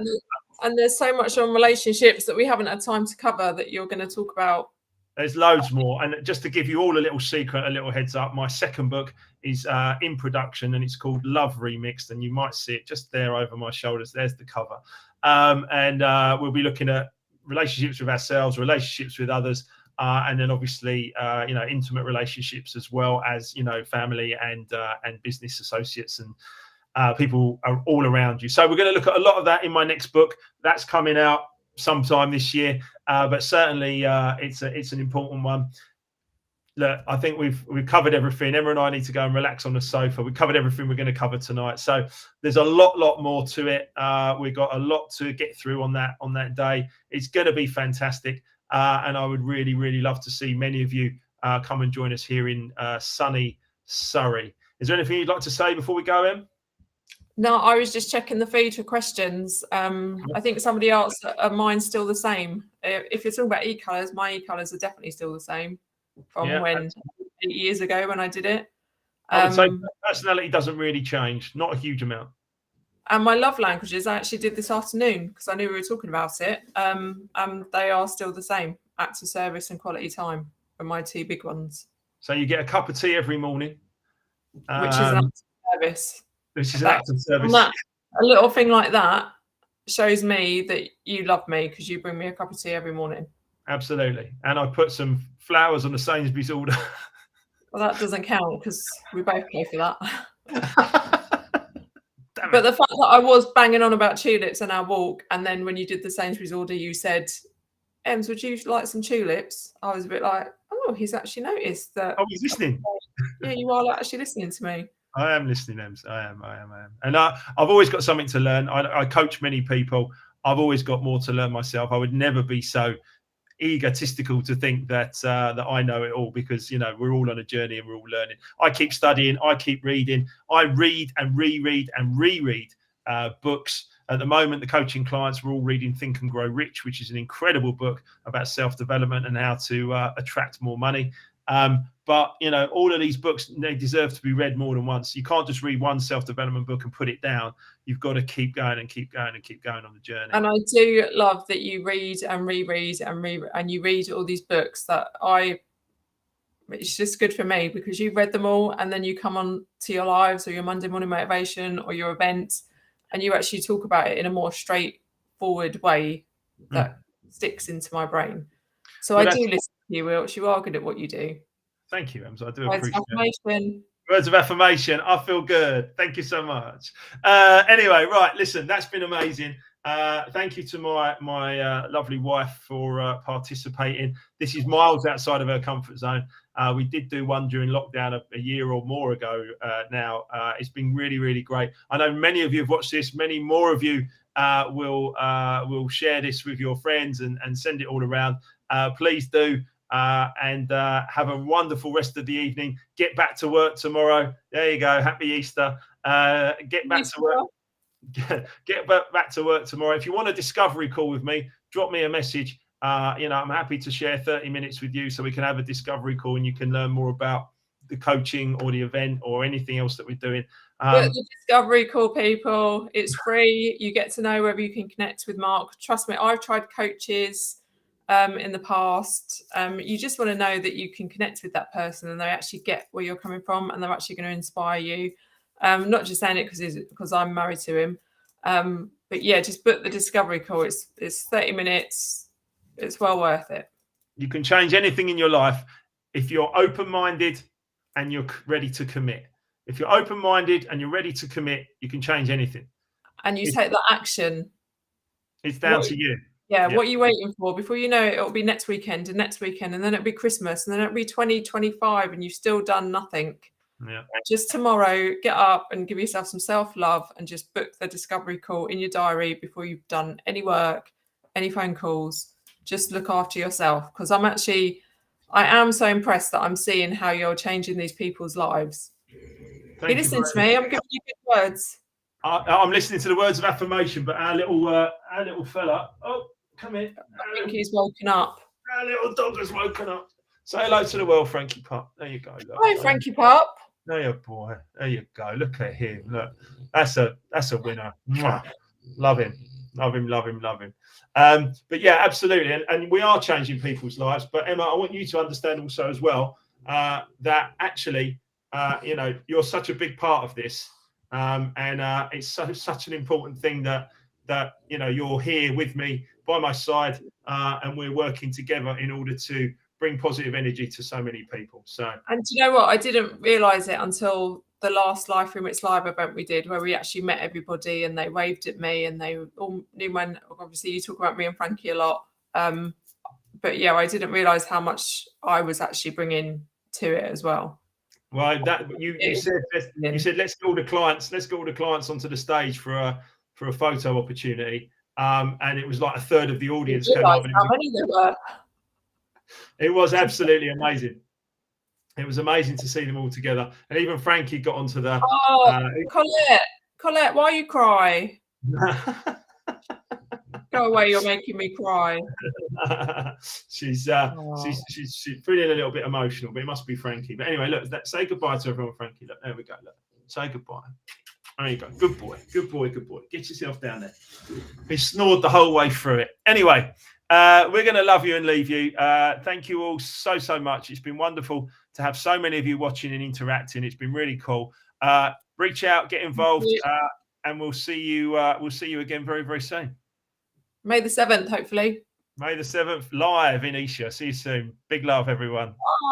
And there's so much on relationships that we haven't had time to cover that you're going to talk about. There's loads more. And just to give you all a little secret, a little heads up, my second book is in production, and it's called Life Remixed. And you might see it just there over my shoulders. There's the cover. And we'll be looking at relationships with ourselves, relationships with others, and then obviously intimate relationships, as well as family and business associates and people are all around you. So we're going to look at a lot of that in my next book. That's coming out sometime this year, but certainly it's an important one. Look, I think we've covered everything. Emma and I need to go and relax on the sofa. We covered everything we're going to cover tonight. So there's a lot more to it. We've got a lot to get through on that day. It's going to be fantastic. And I would really, really love to see many of you come and join us here in sunny Surrey. Is there anything you'd like to say before we go, Em? No, I was just checking the feed for questions. I think somebody else, mine's still the same. If you're talking about e-colors, my e-colors are definitely still the same from 8 years ago when I did it. I would say personality doesn't really change, not a huge amount. And my love languages, I actually did this afternoon because I knew we were talking about it. They are still the same: acts of service and quality time are my two big ones. So you get a cup of tea every morning, which is an act of service. Which is an act of service. A little thing like that shows me that you love me because you bring me a cup of tea every morning. Absolutely. And I put some flowers on the Sainsbury's order. Well, that doesn't count because we both pay for that. But the fact that I was banging on about tulips in our walk, and then when you did the Sainsbury's order, you said, Ems, would you like some tulips? I was a bit like, oh, he's actually noticed that. Oh, he's listening. Yeah, you are actually listening to me. I am listening, Ems. I am. And I've always got something to learn. I coach many people. I've always got more to learn myself. I would never be so egotistical to think that that I know it all, because we're all on a journey and we're all learning. I keep studying. I keep reading. I read and reread and reread books. At the moment, the coaching clients, we're all reading Think and Grow Rich, which is an incredible book about self-development and how to attract more money. But all of these books, they deserve to be read more than once. You can't just read one self-development book and put it down. You've got to keep going and keep going and keep going on the journey. And I do love that you read and reread and you read all these books that it's just good for me because you've read them all, and then you come on to your lives or your Monday morning motivation or your events, and you actually talk about it in a more straightforward way that sticks into my brain. So I do listen to you, Wilch. You are good at what you do. Thank you, Ems. I do appreciate it. Words of affirmation. I feel good. Thank you so much. Anyway, right. Listen, that's been amazing. Thank you to my lovely wife for participating. This is miles outside of her comfort zone. We did do one during lockdown a year or more ago now. It's been really, really great. I know many of you have watched this. Many more of you will share this with your friends and send it all around. Please do. And have a wonderful rest of the evening. Get back to work tomorrow. There you go. Happy Easter. Get back to work. Get back to work tomorrow. If you want a discovery call with me, drop me a message. I'm happy to share 30 minutes with you so we can have a discovery call and you can learn more about the coaching or the event or anything else that we're doing. The discovery call, people, it's free. You get to know whether you can connect with Mark. Trust me, I've tried coaches in the past. You just want to know that you can connect with that person and they actually get where you're coming from and they're actually going to inspire you. Not just saying it because I'm married to him. But yeah, just book the discovery call. It's 30 minutes. it's well worth it. You can change anything in your life if you're open-minded and you're ready to commit. If you're open-minded and you're ready to commit, you can change anything. And you take that action. It's down to you. Yeah, what are you waiting for? Before you know it, it'll be next weekend, and then it'll be Christmas, and then it'll be 2025, and you've still done nothing. Yeah. Just tomorrow, get up and give yourself some self-love and just book the discovery call in your diary before you've done any work, any phone calls. Just look after yourself, because I am so impressed that I'm seeing how you're changing these people's lives. You listen to me. I'm giving you good words. I'm listening to the words of affirmation, but our little fella, come here. I think he's woken up. Our little dog has woken up. Say hello to the world, Frankie Pup. There you go. Look. Hi, Frankie Pup. There you boy. There you go. Look at him. Look, that's a winner. Mwah. Love him. Love him. Love him. Love him. But yeah, absolutely. And we are changing people's lives. But Emma, I want you to understand also as well that actually, you're such a big part of this. And it's such an important thing that you're here with me by my side, and we're working together in order to bring positive energy to so many people. And you know what? I didn't realise it until the last Life Remixed live event we did, where we actually met everybody and they waved at me and they all knew when. Obviously, you talk about me and Frankie a lot, but yeah, I didn't realise how much I was actually bringing to it as well. Well, you said let's get all the clients onto the stage for a photo opportunity, and it was like a third of the audience came up. How many there were? It was absolutely amazing. It was amazing to see them all together, and even Frankie got onto the. Colette, why you cry? Go away! You're making me cry. She's feeling a little bit emotional, but it must be Frankie. But anyway, look, say goodbye to everyone, Frankie. Look, there we go. Look, say goodbye. There you go. Good boy. Good boy. Good boy. Get yourself down there. He snored the whole way through it. Anyway, we're going to love you and leave you. Thank you all so much. It's been wonderful to have so many of you watching and interacting. It's been really cool. Reach out, get involved, and we'll see you again very, very soon. May the 7th, hopefully. May the 7th, live in Isha. See you soon. Big love, everyone. Bye.